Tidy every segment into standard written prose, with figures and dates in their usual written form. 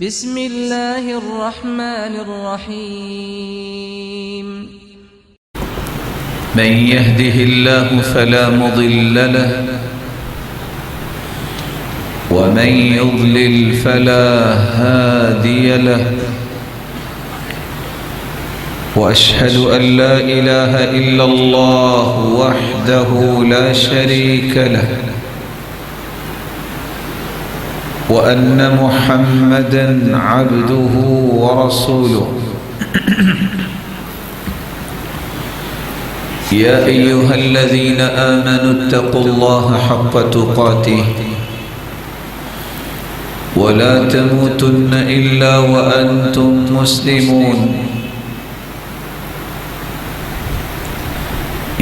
بسم اللہ الرحمن الرحیم من يهده الله فلا مضل له ومن يضلل فلا هادي له وأشهد أن لا إله إلا الله وحده لا شريك له وأن محمدًا عبده ورسوله يا أيها الذين آمنوا اتقوا الله حق تقاته ولا تموتن إلا وأنتم مسلمون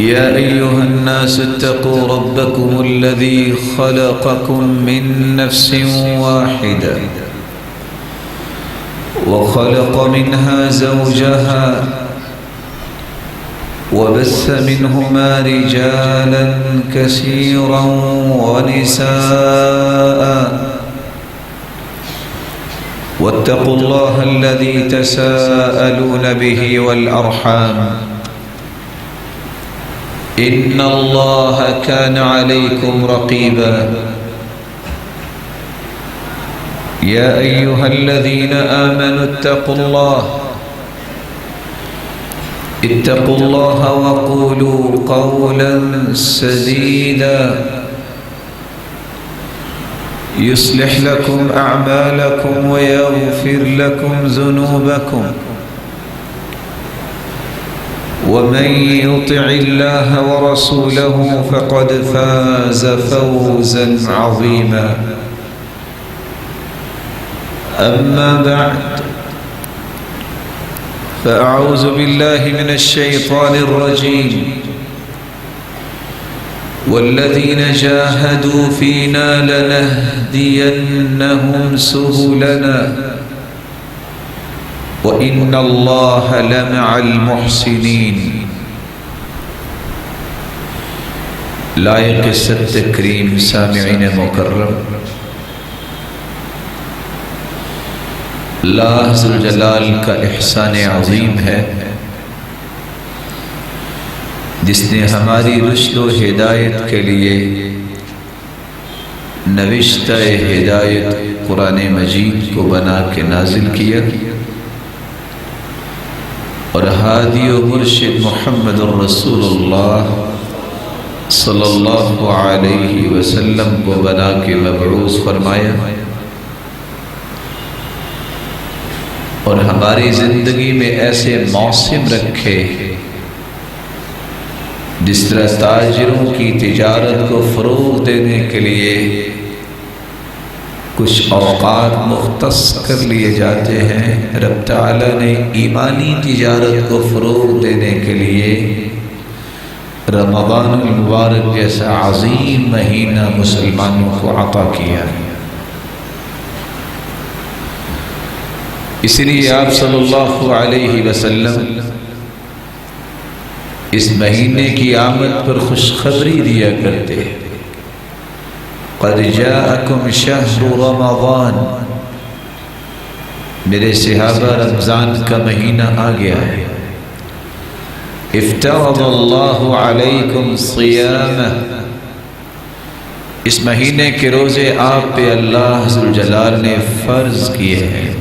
يا أيها الناس اتقوا ربكم الذي خلقكم من نفس واحدة وخلق منها زوجها وبث منهما رجالا كثيرا ونساء واتقوا الله الذي تساءلون به والأرحام إن الله كان عليكم رقيبا يا أيها الذين آمنوا اتقوا الله وقولوا قولا سديدا يصلح لكم أعمالكم ويغفر لكم ذنوبكم ومن يطع الله ورسوله فقد فاز فوزا عظيما أما بعد فأعوذ بالله من الشيطان الرجيم والذين جاهدوا فينا لنهدينهم سبلنا وَإِنَّ اللَّهَ لَمَعَ الْمُحْسِنِينَ لائق ست تکریم سامعین مکرم، اللہ ذوالجلال کا احسان عظیم ہے جس نے ہماری رشد و ہدایت کے لیے نوشتہ ہدایت قرآن مجید کو بنا کے نازل کیا اور ہادی و مرشد محمد الرسول اللہ صلی اللہ علیہ وسلم کو بنا کے مبعوث فرمایا اور ہماری زندگی میں ایسے موسم رکھے جس طرح تاجروں کی تجارت کو فروغ دینے کے لیے کچھ اوقات مختص کر لیے جاتے ہیں، رب تعالیٰ نے ایمانی تجارت کو فروغ دینے کے لیے رمضان المبارک جیسا عظیم مہینہ مسلمانوں کو عطا کیا ہے۔ اس لیے آپ صلی اللہ علیہ وسلم اس مہینے کی آمد پر خوشخبری دیا کرتے ہیں، قد جاءکم شہر رمضان، میرے صحابہ رمضان کا مہینہ آ گیا ہے، افترض اللہ علیکم صیامہ، اس مہینے کے روزے آپ پہ اللہ ذوالجلال نے فرض کیے ہیں،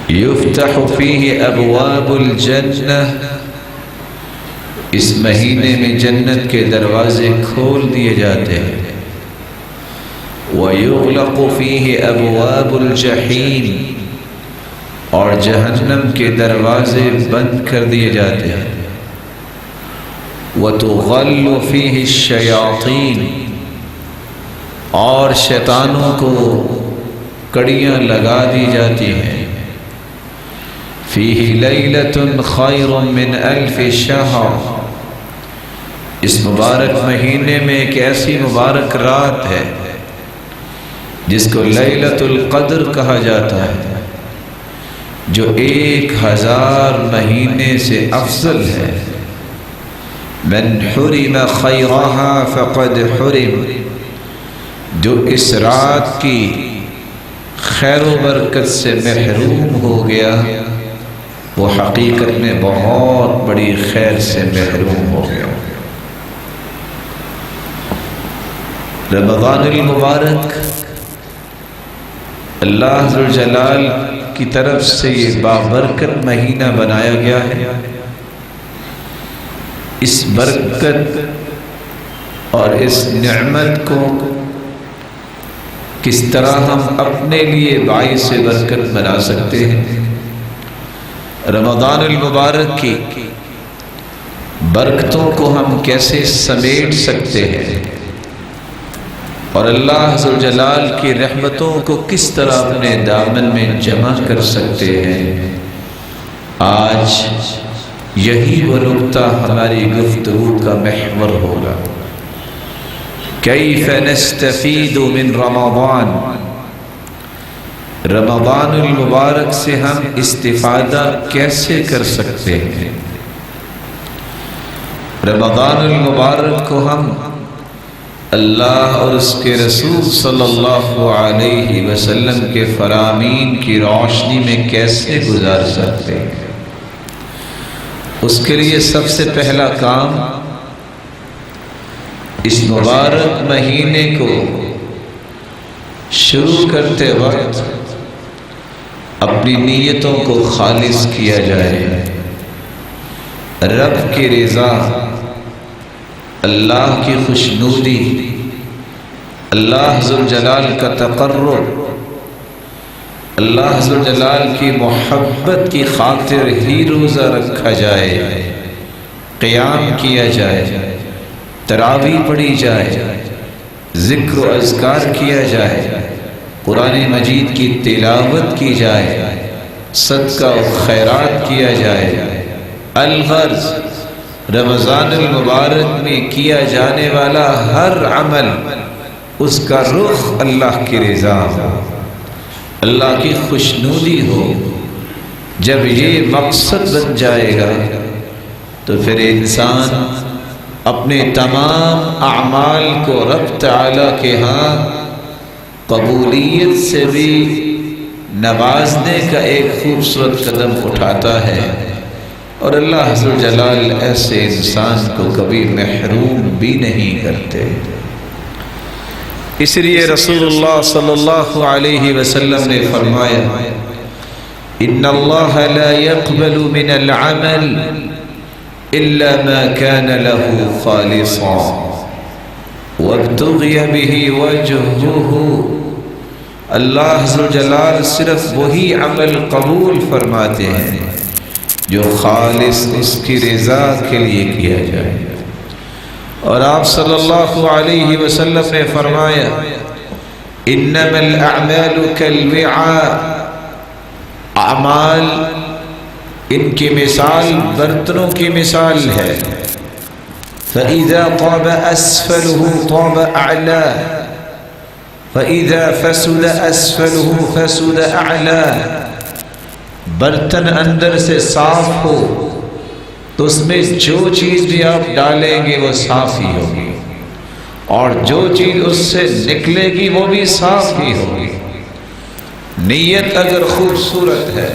یفتح فیہ ابواب الجنہ، اس مہینے میں جنت کے دروازے کھول دیے جاتے ہیں، وَيُغْلَقُ فِيهِ أَبْوَابُ الْجَحِيمِ، اور جہنم کے دروازے بند کر دیے جاتے ہیں، وَتُغَلُّ فِيهِ الشَّيَاطِينِ، اور شیطانوں کو کڑیاں لگا دی جاتی ہیں، فِيهِ لَيْلَةٌ خَيْرٌ مِّنْ أَلْفِ شَهْرٍ، اس مبارک مہینے میں ایک ایسی مبارک رات ہے جس کو لیلۃ القدر کہا جاتا ہے، جو 1000 مہینے سے افضل ہے، من حرم خیرها فقد حرم، جو اس رات کی خیر و برکت سے محروم ہو گیا وہ حقیقت میں بہت بڑی خیر سے محروم ہو گیا۔ رمضان المبارک اللہ ذوالجلال کی طرف سے یہ بابرکت مہینہ بنایا گیا ہے۔ اس برکت اور اس نعمت کو کس طرح ہم اپنے لیے باعث برکت بنا سکتے ہیں، رمضان المبارک کی برکتوں کو ہم کیسے سمیٹ سکتے ہیں، اور اللہ ذوالجلال کی رحمتوں کو کس طرح اپنے دامن میں جمع کر سکتے ہیں، آج یہی وہ نقطہ ہماری گفتگو کا محور ہوگا۔ کیف نستفید من رمضان، رمضان المبارک سے ہم استفادہ کیسے کر سکتے ہیں، رمضان المبارک کو ہم اللہ اور اس کے رسول صلی اللہ علیہ وسلم کے فرامین کی روشنی میں کیسے گزار سکتے ہیں۔ اس کے لیے سب سے پہلا کام اس مبارک مہینے کو شروع کرتے وقت اپنی نیتوں کو خالص کیا جائے، رب کی رضا، اللہ کی خوشنودی، اللہ ذوالجلال کا تقرب، اللہ ذوالجلال کی محبت کی خاطر ہی روزہ رکھا جائے، قیام کیا جائے، تراویح پڑھی جائے، ذکر و اذکار کیا جائے، قرآن مجید کی تلاوت کی جائے، صدقہ و خیرات کیا جائے۔ الغرض رمضان المبارک میں کیا جانے والا ہر عمل اس کا رخ اللہ کی رضا ہو، اللہ کی خوشنودی ہو۔ جب یہ مقصد بن جائے گا تو پھر انسان اپنے تمام اعمال کو رب تعالیٰ کے ہاں قبولیت سے بھی نوازنے کا ایک خوبصورت قدم اٹھاتا ہے، اور اللہ ذوالجلال ایسے انسان کو کبھی محروم بھی نہیں کرتے۔ اس لیے رسول اللہ صلی اللہ علیہ وسلم نے فرمایا، ان اللہ لا يقبل من العمل الا ما كان له خالصا وابتغي به وجهه۔ اللہ ذوالجلال صرف وہی عمل قبول فرماتے ہیں جو خالص اس کی رضا کے لیے کیا جائے۔ اور آپ صلی اللہ علیہ وسلم نے فرمایا، انما الاعمال كالوعاء، اعمال ان کی مثال برتنوں کی مثال ہے، فَإِذَا طَابَ أَسْفَلُهُ طَابَ أَعْلَاهُ فَإِذَا فَسُدَ أَسْفَلُهُ فَسُدَ أَعْلَاهُ۔ برتن اندر سے صاف ہو تو اس میں جو چیز بھی آپ ڈالیں گے وہ صاف ہی ہوگی، اور جو چیز اس سے نکلے گی وہ بھی صاف ہی ہوگی۔ نیت اگر خوبصورت ہے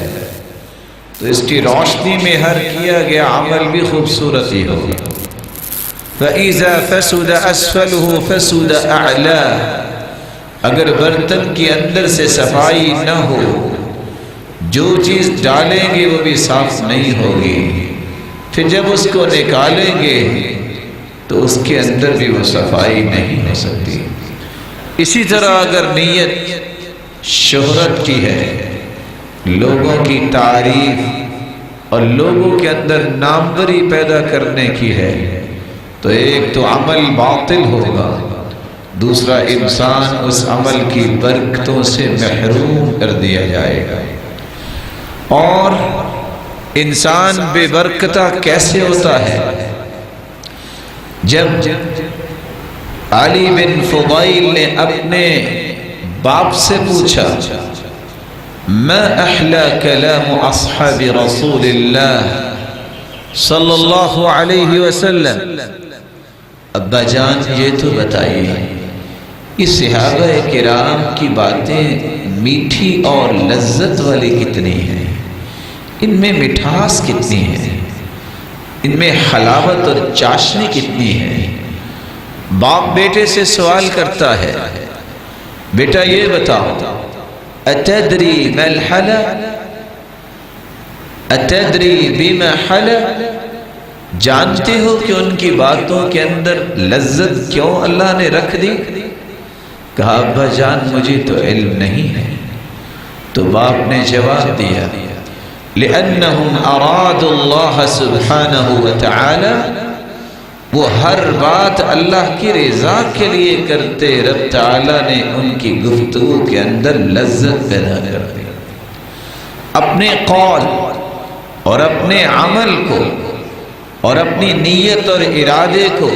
تو اس کی روشنی میں ہر کیا گیا عمل بھی خوبصورت ہی ہوگا۔ فَإِذَا فَسُدَ أَسْفَلُهُ فَسُدَ أَعْلَاهُ، اگر برتن کی اندر سے صفائی نہ ہو، جو چیز ڈالیں گے وہ بھی صاف نہیں ہوگی، پھر جب اس کو نکالیں گے تو اس کے اندر بھی وہ صفائی نہیں ہو سکتی۔ اسی طرح اگر نیت شہرت کی ہے، لوگوں کی تعریف اور لوگوں کے اندر ناموری پیدا کرنے کی ہے، تو ایک تو عمل باطل ہوگا، دوسرا انسان اس عمل کی برکتوں سے محروم کر دیا جائے گا۔ اور انسان بے برکتہ کیسے ہوتا ہے؟ جب علی بن فضیل نے اپنے باپ سے پوچھا، ما احلا کلام اصحاب رسول اللہ صلی اللہ علیہ وسلم، ابا جان یہ تو بتائیے، یہ صحابہ کرام کی باتیں میٹھی اور لذت والی کتنی ہے، ان میں مٹھاس کتنی ہے، ان میں حلاوت اور چاشنی کتنی ہے۔ باپ بیٹے سے سوال کرتا ہے، بیٹا یہ بتاؤ، اتدری ما الحلا، اتدری بما حلا، جانتے ہو کہ ان کی باتوں کے اندر لذت کیوں اللہ نے رکھ دی؟ کہا ابا جان مجھے تو علم نہیں ہے۔ تو باپ نے جواب دیا، لأنهم ارادوا اللہ سبحانہ وتعالی، وہ ہر بات اللہ کی رضا کے لیے کرتے، رب تعالیٰ نے ان کی گفتگو کے اندر لذت پیدا کر دی۔ اپنے قول اور اپنے عمل کو اور اپنی نیت اور ارادے کو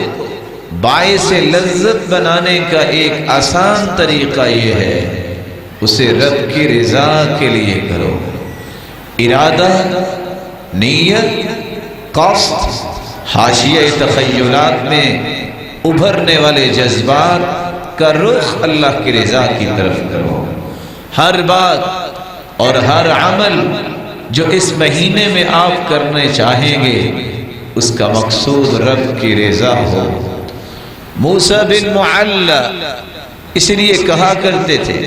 باعث لذت بنانے کا ایک آسان طریقہ یہ ہے، اسے رب کی رضا کے لیے کرو۔ ارادہ، نیت، قصد، حاشیہ تخیلات میں ابھرنے والے جذبات کا رخ اللہ کی رضا کی طرف کرو۔ ہر بات اور ہر عمل جو اس مہینے میں آپ کرنے چاہیں گے اس کا مقصود رب کی رضا ہو۔ موسیٰ بن معلّہ اس لیے کہا کرتے تھے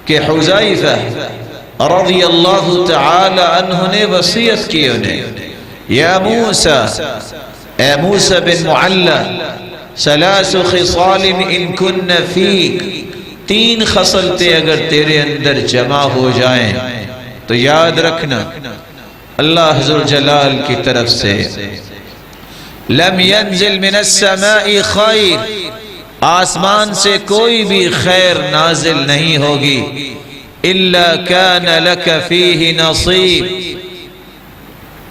کہ حذیفہ رضی اللہ تعالی عنہ نے وصیت کی انہیں، یا موسیٰ، اے موسیٰ بن معلّہ، ثلاث خصال ان کن فیک، 3 خصلتیں اگر تیرے اندر جمع ہو جائیں تو یاد رکھنا اللہ ذوالجلال کی طرف سے لم ينزل من السماء خیر، آسمان سے کوئی بھی خیر نازل نہیں ہوگی، الا كان لك فيه نصیب،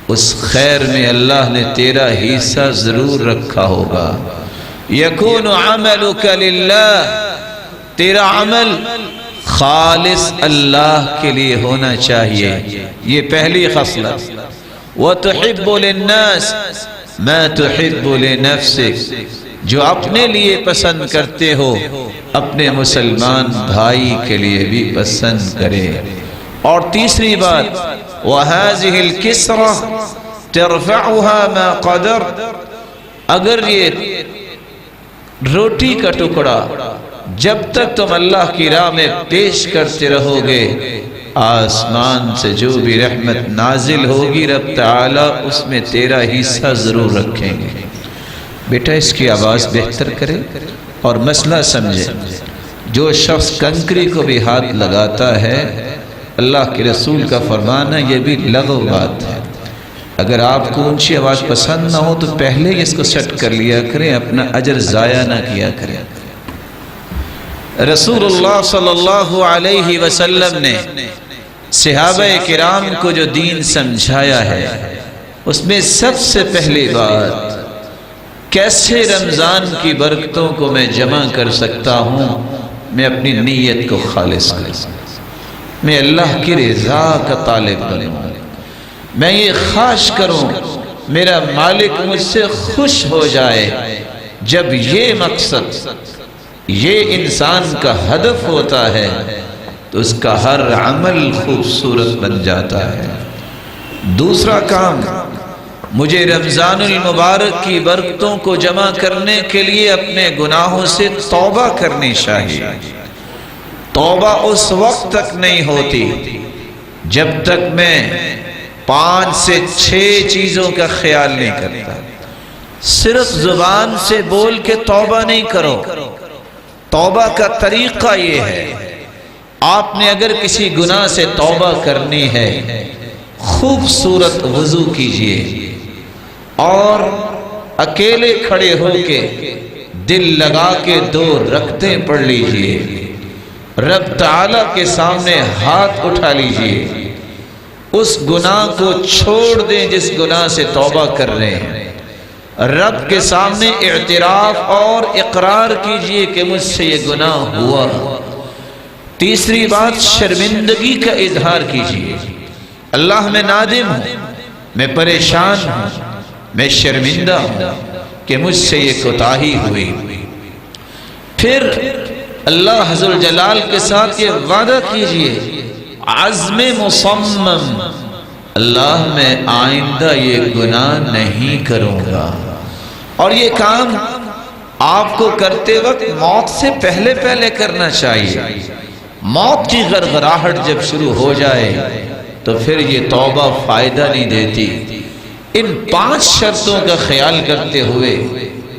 اس خیر میں اللہ نے تیرا حصہ ضرور رکھا ہوگا۔ یکون عملک للہ، تیرا عمل خالص اللہ کے لیے ہونا چاہیے، یہ پہلی خصلت۔ وتحب للناس ما تحب لنفسک، جو اپنے لیے پسند کرتے ہو اپنے مسلمان بھائی کے لیے بھی پسند کرے۔ اور تیسری بات، وَهَذِهِ الْكِسْرَةِ تَرْفَعُهَا مَا قَدَرْ، اگر یہ روٹی کا ٹکڑا جب تک تم اللہ کی راہ میں پیش کرتے رہو گے، آسمان سے جو بھی رحمت نازل ہوگی رب تعالیٰ اس میں تیرا حصہ ضرور رکھیں گے۔ بیٹا اس کی آواز بہتر کرے اور مسئلہ سمجھے۔ جو شخص کنکری کو بھی ہاتھ لگاتا ہے، اللہ کے رسول کا فرمان ہے یہ بھی لغو بات ہے۔ اگر آپ کو اونچی آواز پسند نہ ہو تو پہلے ہی اس کو سیٹ کر لیا کریں، اپنا اجر ضائع نہ کیا کریں۔ رسول اللہ صلی اللہ علیہ وسلم نے صحابہ کرام کو جو دین سمجھایا ہے اس میں سب سے پہلی بات، کیسے رمضان کی برکتوں کو میں جمع کر سکتا ہوں؟ میں اپنی نیت کو خالص کروں، میں اللہ کی رضا کا طالب بنوں، میں یہ خواہش کروں میرا مالک مجھ سے خوش ہو جائے۔ جب یہ مقصد، یہ انسان کا ہدف ہوتا ہے تو اس کا ہر عمل خوبصورت بن جاتا ہے۔ دوسرا کام، مجھے رمضان المبارک کی برکتوں کو جمع کرنے کے لیے اپنے گناہوں سے توبہ کرنی چاہیے۔ توبہ اس وقت تک نہیں ہوتی جب تک میں 5 سے 6 چیزوں کا خیال نہیں کرتا۔ صرف زبان سے بول کے توبہ نہیں کرو۔ توبہ کا طریقہ یہ ہے، آپ نے اگر کسی گناہ سے توبہ کرنی ہے، خوبصورت وضو کیجئے اور اکیلے کھڑے ہو کے دل لگا کے 2 رکعتیں پڑھ لیجئے، رب تعالیٰ کے سامنے ہاتھ اٹھا لیجئے، اس گناہ کو چھوڑ دیں جس گناہ سے توبہ کر رہے ہیں، رب کے سامنے اعتراف اور اقرار کیجئے کہ مجھ سے یہ گناہ ہوا۔ تیسری بات، شرمندگی کا اظہار کیجئے، اللہ میں نادم ہوں، میں پریشان ہوں، میں شرمندہ ہوں کہ مجھ سے یہ کوتاہی ہوئی۔ پھر اللہ حضر جلال کے ساتھ یہ وعدہ کیجئے، عزم مصمم، اللہ میں آئندہ یہ گناہ نہیں کروں گا۔ اور یہ کام آپ کو کرتے وقت موت سے پہلے پہلے کرنا چاہیے۔ موت کی غرغراہٹ جب شروع ہو جائے تو پھر یہ توبہ فائدہ نہیں دیتی۔ ان 5 شرطوں کا خیال کرتے ہوئے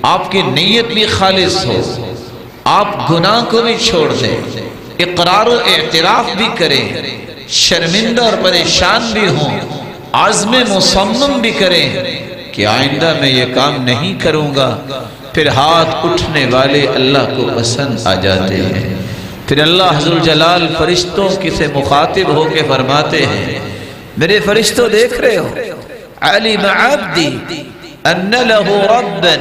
آپ کی نیت بھی خالص ہو، آپ گناہ کو بھی چھوڑ دیں، اقرار و اعتراف بھی کریں، شرمندہ اور پریشان بھی ہوں، عزم مصمم بھی کریں کہ آئندہ میں یہ کام نہیں کروں گا، پھر ہاتھ اٹھنے والے اللہ کو پسند آ جاتے ہیں۔ پھر اللہ حضر جلال فرشتوں سے مخاطب ہو کے فرماتے ہیں، میرے فرشتوں دیکھ رہے ہو، علم عبدی ان لہ ربا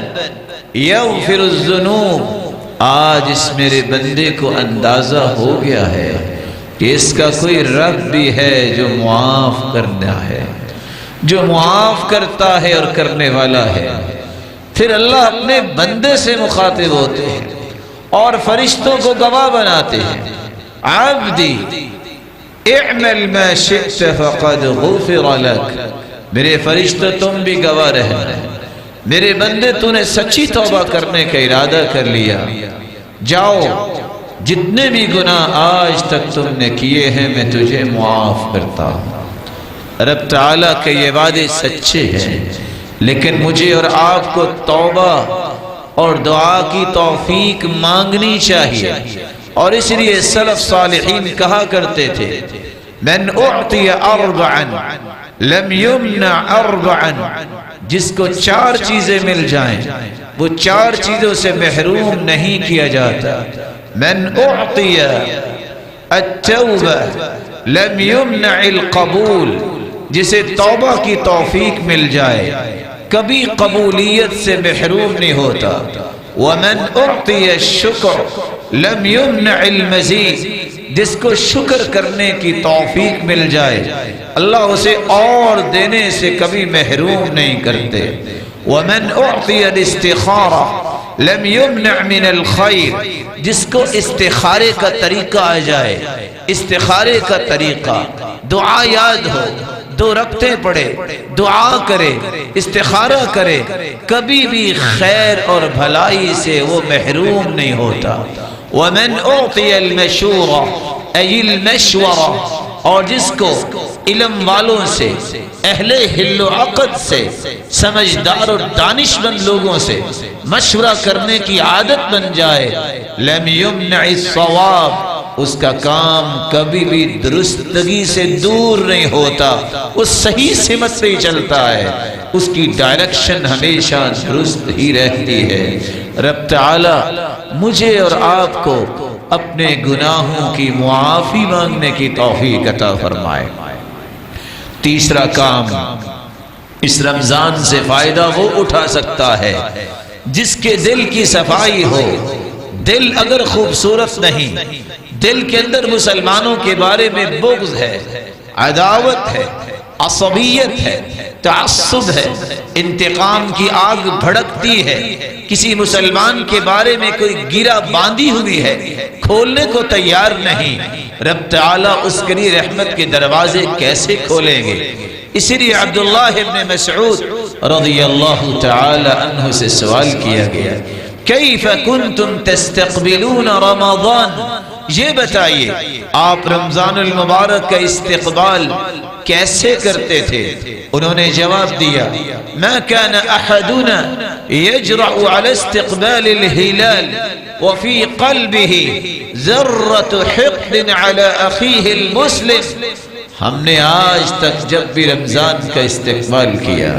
یغفر الذنوب، آج اس میرے بندے کو اندازہ ہو گیا ہے کہ اس کا کوئی رب بھی ہے جو معاف کرنا ہے، جو معاف کرتا ہے اور کرنے والا ہے۔ پھر اللہ اپنے بندے سے مخاطب ہوتے ہیں اور فرشتوں کو گواہ بناتے ہیں، عبدی اعمل ما شئت فقد غفر لک، میرے فرشتوں تم بھی گواہ رہنا، میرے بندے تو نے سچی توبہ کرنے کا ارادہ کر لیا، جاؤ جتنے بھی گناہ آج تک تم نے کیے ہیں میں تجھے معاف کرتا ہوں۔ رب تعالیٰ کے یہ وعدے سچے ہیں، لیکن مجھے اور آپ کو توبہ اور دعا کی توفیق مانگنی چاہیے، اور اس لیے سلف صالحین کہا کرتے تھے، من اعطی اربعا لم یمنع اربعا، جس کو 4 چیزیں مل جائیں وہ 4 چیزوں سے محروم نہیں کیا جاتا۔ من اعطی التوبہ لم یمنع القبول، جسے توبہ کی توفیق مل جائے کبھی قبولیت سے محروم نہیں ہوتا۔ ومن اعطی الشکر لم یمنع المزید، جس کو شکر کرنے کی توفیق مل جائے اللہ اسے اور دینے سے کبھی محروم نہیں کرتے۔ ومن اعطی الاستخارہ لم یمنع من الخیر، جس کو استخارے کا طریقہ آ جائے، استخارے کا طریقہ، دعا یاد ہو، 2 رکعتیں پڑھے، دعا کرے، استخارہ کرے، کبھی بھی خیر اور بھلائی سے وہ محروم نہیں ہوتا۔ ومن اعطی المشورہ ای المشورہ، اور جس کو علم والوں سے، اہل حل و عقد سے، سمجھدار اور دانش مند لوگوں سے مشورہ کرنے کی عادت بن جائے، لم یمنع الصواب، اس کا کام کبھی بھی درستگی سے دور نہیں ہوتا، اس صحیح سمت پہ ہی چلتا ہے، اس کی ڈائریکشن ہمیشہ درست ہی رہتی ہے۔ رب تعالی مجھے اور آپ کو اپنے گناہوں کی معافی مانگنے کی توفیق عطا فرمائے۔ تیسرا کام، اس رمضان سے فائدہ وہ اٹھا سکتا ہے جس کے دل کی صفائی ہو۔ دل اگر خوبصورت نہیں، دل کے اندر مسلمانوں کے بارے میں بغض ہے، عداوت ہے، عصبیت ہے، تعصب ہے، انتقام کی آگ بھڑکتی ہے، کسی مسلمان کے بارے میں کوئی گرہ باندھی ہوئی ہے، کھولنے کو تیار نہیں، رب تعالیٰ اس کے لیے رحمت کے دروازے کیسے کھولیں گے؟ اسی لیے عبداللہ ابن مسعود رضی اللہ تعالی عنہ سے سوال کیا گیا، کیف کنتم تستقبلون رمضان، یہ بتائیے آپ رمضان المبارک کا استقبال کیسے کرتے تھے؟ انہوں نے جواب دیا، ما كان احدنا يجرأ على استقبال الهلال وفي قلبه ذرة حقد على اخيه المسلم، ہم نے آج تک جب بھی رمضان کا استقبال کیا،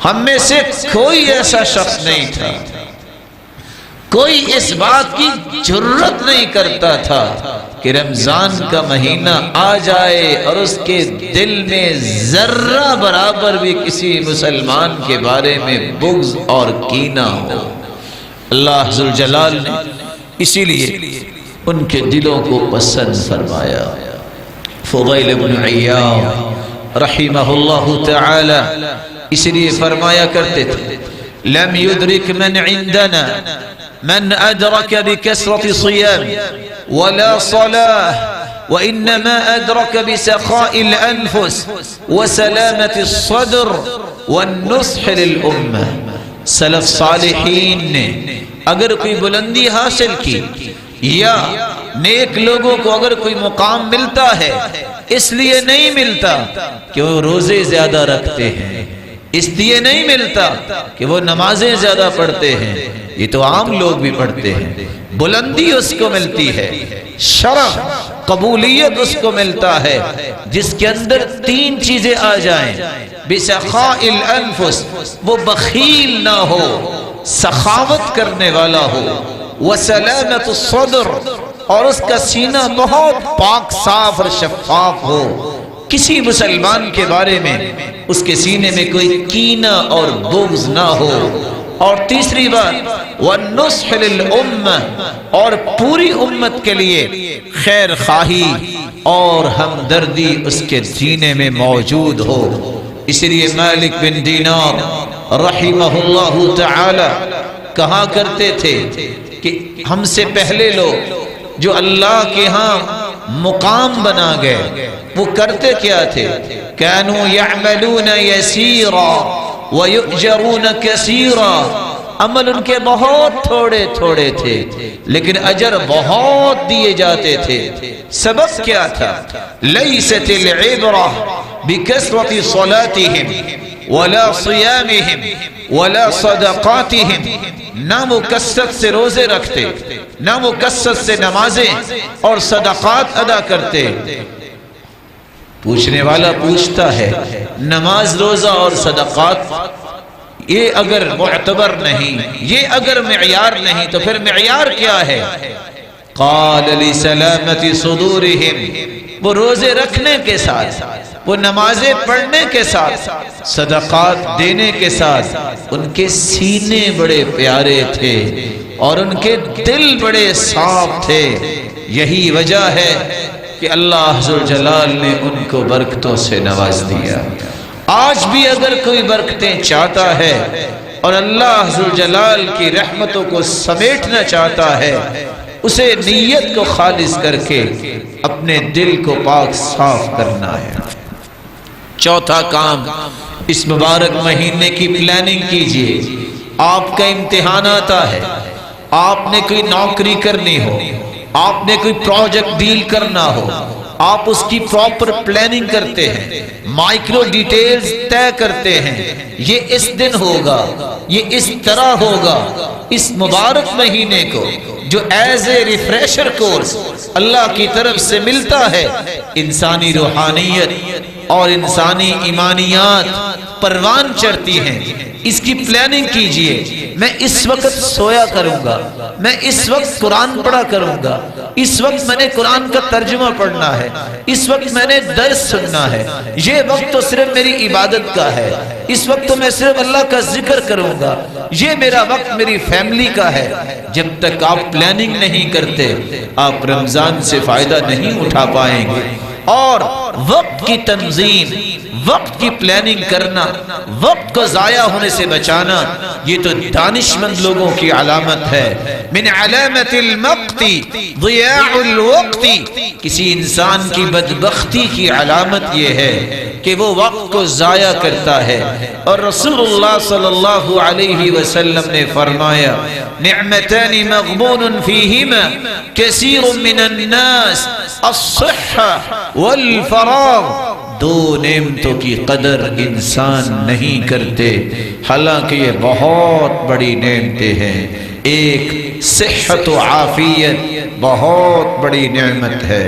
ہم میں سے کوئی ایسا شخص نہیں تھا، کوئی اس بات کی جرت نہیں کرتا تھا کہ رمضان کا مہینہ آ جائے اور اس کے دل میں ذرہ برابر بھی کسی مسلمان کے بارے میں بغض اور کینہ ہو۔ اللہ ذو الجلال نے اسی لیے ان کے دلوں کو پسند فرمایا۔ فضیل بن عیاض رحمہ اللہ تعالی اس لیے فرمایا کرتے تھے، لم يدرك من عندنا من ادرک بکثرت صیام ولا صلاة وانما ادرک بسخاء الانفس وسلامة الصدر والنصح للامة. سلف صالحین نے اگر کوئی بلندی حاصل کی یا نیک لوگوں کو اگر کوئی مقام ملتا ہے اس لیے نہیں ملتا کہ وہ روزے زیادہ رکھتے ہیں، اس لیے نہیں ملتا کہ وہ نمازیں زیادہ پڑھتے ہیں، یہ تو عام لوگ بھی پڑھتے ہیں. بلندی اس کو ملتی ہے، شرف قبولیت اس کو ملتا ہے جس کے اندر تین چیزیں آ جائیں. بسخاء الانفس، وہ بخیل نہ ہو، سخاوت کرنے والا ہو. وسلامت الصدر، اور اس کا سینہ بہت پاک صاف اور شفاف ہو، کسی مسلمان کے بارے میں اس کے سینے میں کوئی کینہ اور بغض نہ ہو. اور تیسری بات والنصح للامہ، اور پوری امت کے لیے خیر خواہی اور ہمدردی اس کے سینے میں موجود ہو. اس لیے مالک بن دینار رحمہ اللہ تعالی کہا کرتے تھے کہ ہم سے پہلے لوگ جو اللہ کے ہاں مقام بنا گئے وہ کرتے کیا تھے؟ كانوا يعملون يسيرا ويؤجرون كثيرا. عمل ان کے بہت تھوڑے تھوڑے تھے لیکن اجر بہت دیے جاتے تھے. سبب کیا تھا؟ ليست العبرة بكثرة صلاتهم ولا صيامهم ولا صدقاتهم. نہ وہ کثرت سے روزے رکھتے، نہ وہ کثرت سے نمازیں اور صدقات ادا کرتے. پوچھنے والا پوچھتا ہے نماز روزہ اور صدقات یہ اگر معتبر نہیں، یہ اگر معیار نہیں تو پھر معیار کیا ہے؟ قال لسلامت صدورهم، وہ روزے رکھنے کے ساتھ، وہ نمازیں پڑھنے کے ساتھ، صدقات دینے کے ساتھ ان کے سینے بڑے پیارے تھے اور ان کے دل بڑے صاف تھے. یہی وجہ ہے کہ اللہ ذوالجلال نے ان کو برکتوں سے نواز دیا. آج بھی اگر کوئی برکتیں چاہتا ہے اور اللہ ذوالجلال کی رحمتوں کو سمیٹنا چاہتا ہے اسے نیت کو خالص کر کے اپنے دل کو پاک صاف کرنا ہے. چوتھا کام، اس مبارک مہینے کی پلاننگ کیجئے. آپ کا امتحان آتا ہے، آپ نے کوئی نوکری کرنی ہو، آپ نے کوئی پروجیکٹ ڈیل کرنا ہو، آپ اس کی پراپر پلاننگ کرتے ہیں، مائکرو ڈیٹیلز طے کرتے ہیں. یہ اس دن ہوگا، یہ اس طرح ہوگا. اس مبارک مہینے کو جو ایز اے ریفریشر کورس اللہ کی طرف سے ملتا ہے، انسانی روحانیت اور انسانی ایمانیات پروان چڑھتی ہیں. اس کی پلاننگ کیجئے. میں اس وقت سویا کروں گا، میں اس وقت قرآن پڑھا کروں گا، اس وقت میں نے قرآن کا ترجمہ پڑھنا ہے، اس وقت میں نے درس سننا ہے، یہ وقت تو صرف میری عبادت کا ہے، اس وقت تو میں صرف اللہ کا ذکر کروں گا، یہ میرا وقت میری فیملی کا ہے. جب تک آپ پلاننگ نہیں کرتے آپ رمضان سے فائدہ نہیں اٹھا پائیں گے. اور وقت کی تنظیم، وقت کی پلاننگ کرنا، وقت کو ضائع ہونے سے بچانا، یہ تو دانشمند لوگوں کی علامت ہے. من علامت المقت ضیاع الوقت، کسی انسان کی بدبختی کی علامت یہ ہے کہ وہ وقت کو ضائع کرتا ہے. اور رسول اللہ صلی اللہ علیہ وسلم نے فرمایا نعمتان مغبون فیہما کثیر من الناس الصحہ والفراغ. دو نعمتوں کی قدر انسان نہیں کرتے حالانکہ یہ بہت بڑی نعمتیں ہیں. ایک صحت و عافیت بہت بڑی نعمت ہے.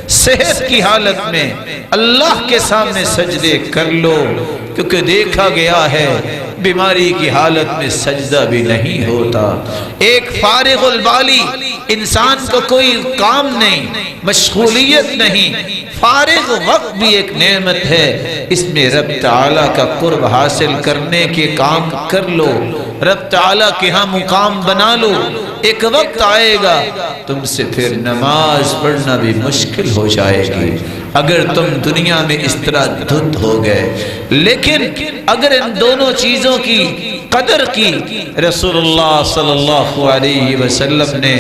صحت کی حالت میں اللہ کے سامنے سجدے کر لو کیونکہ دیکھا گیا ہے بیماری کی حالت میں سجدہ بھی نہیں ہوتا. ایک فارغ البالی انسان کو کوئی کام نہیں، مشغولیت نہیں، فارغ وقت بھی ایک نعمت ہے. اس میں رب تعالیٰ کا قرب حاصل کرنے کے کام کر لو، رب تعالیٰ کے ہاں مقام بنا لو. ایک وقت آئے گا تم سے پھر نماز پڑھنا بھی مشکل ہو جائے گی اگر تم دنیا میں اس طرح دھت ہو گئے. لیکن اگر ان دونوں چیزوں کی قدر کی رسول اللہ صلی اللہ علیہ وسلم نے،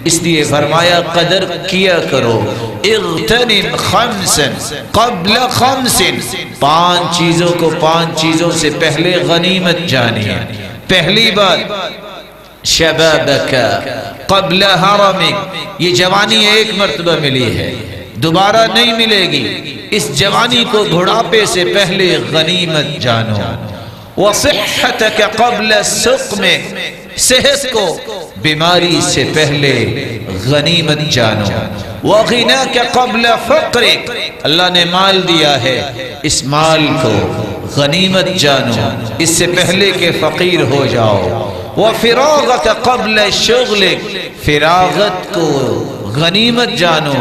اس لیے فرمایا قدر کیا کرو، اغتنم خمسا قبل خمس، 5 چیزوں کو 5 چیزوں سے پہلے غنیمت جانیے۔ پہلی بات شبابک قبل حرمک، یہ جوانی ایک مرتبہ ملی ہے، دوبارہ نہیں ملے گی، اس جوانی کو بڑھاپے سے پہلے غنیمت جانو۔ وصحتک قبل سقمک، صحت کو بیماری سے پہلے غنیمت جانو۔ وغناک قبل فقرک، اللہ نے مال دیا ہے، اس مال کو غنیمت جانو اس سے پہلے کہ فقیر ہو جاؤ۔ وفراغک قبل شغلک، فراغت کو غنیمت جانو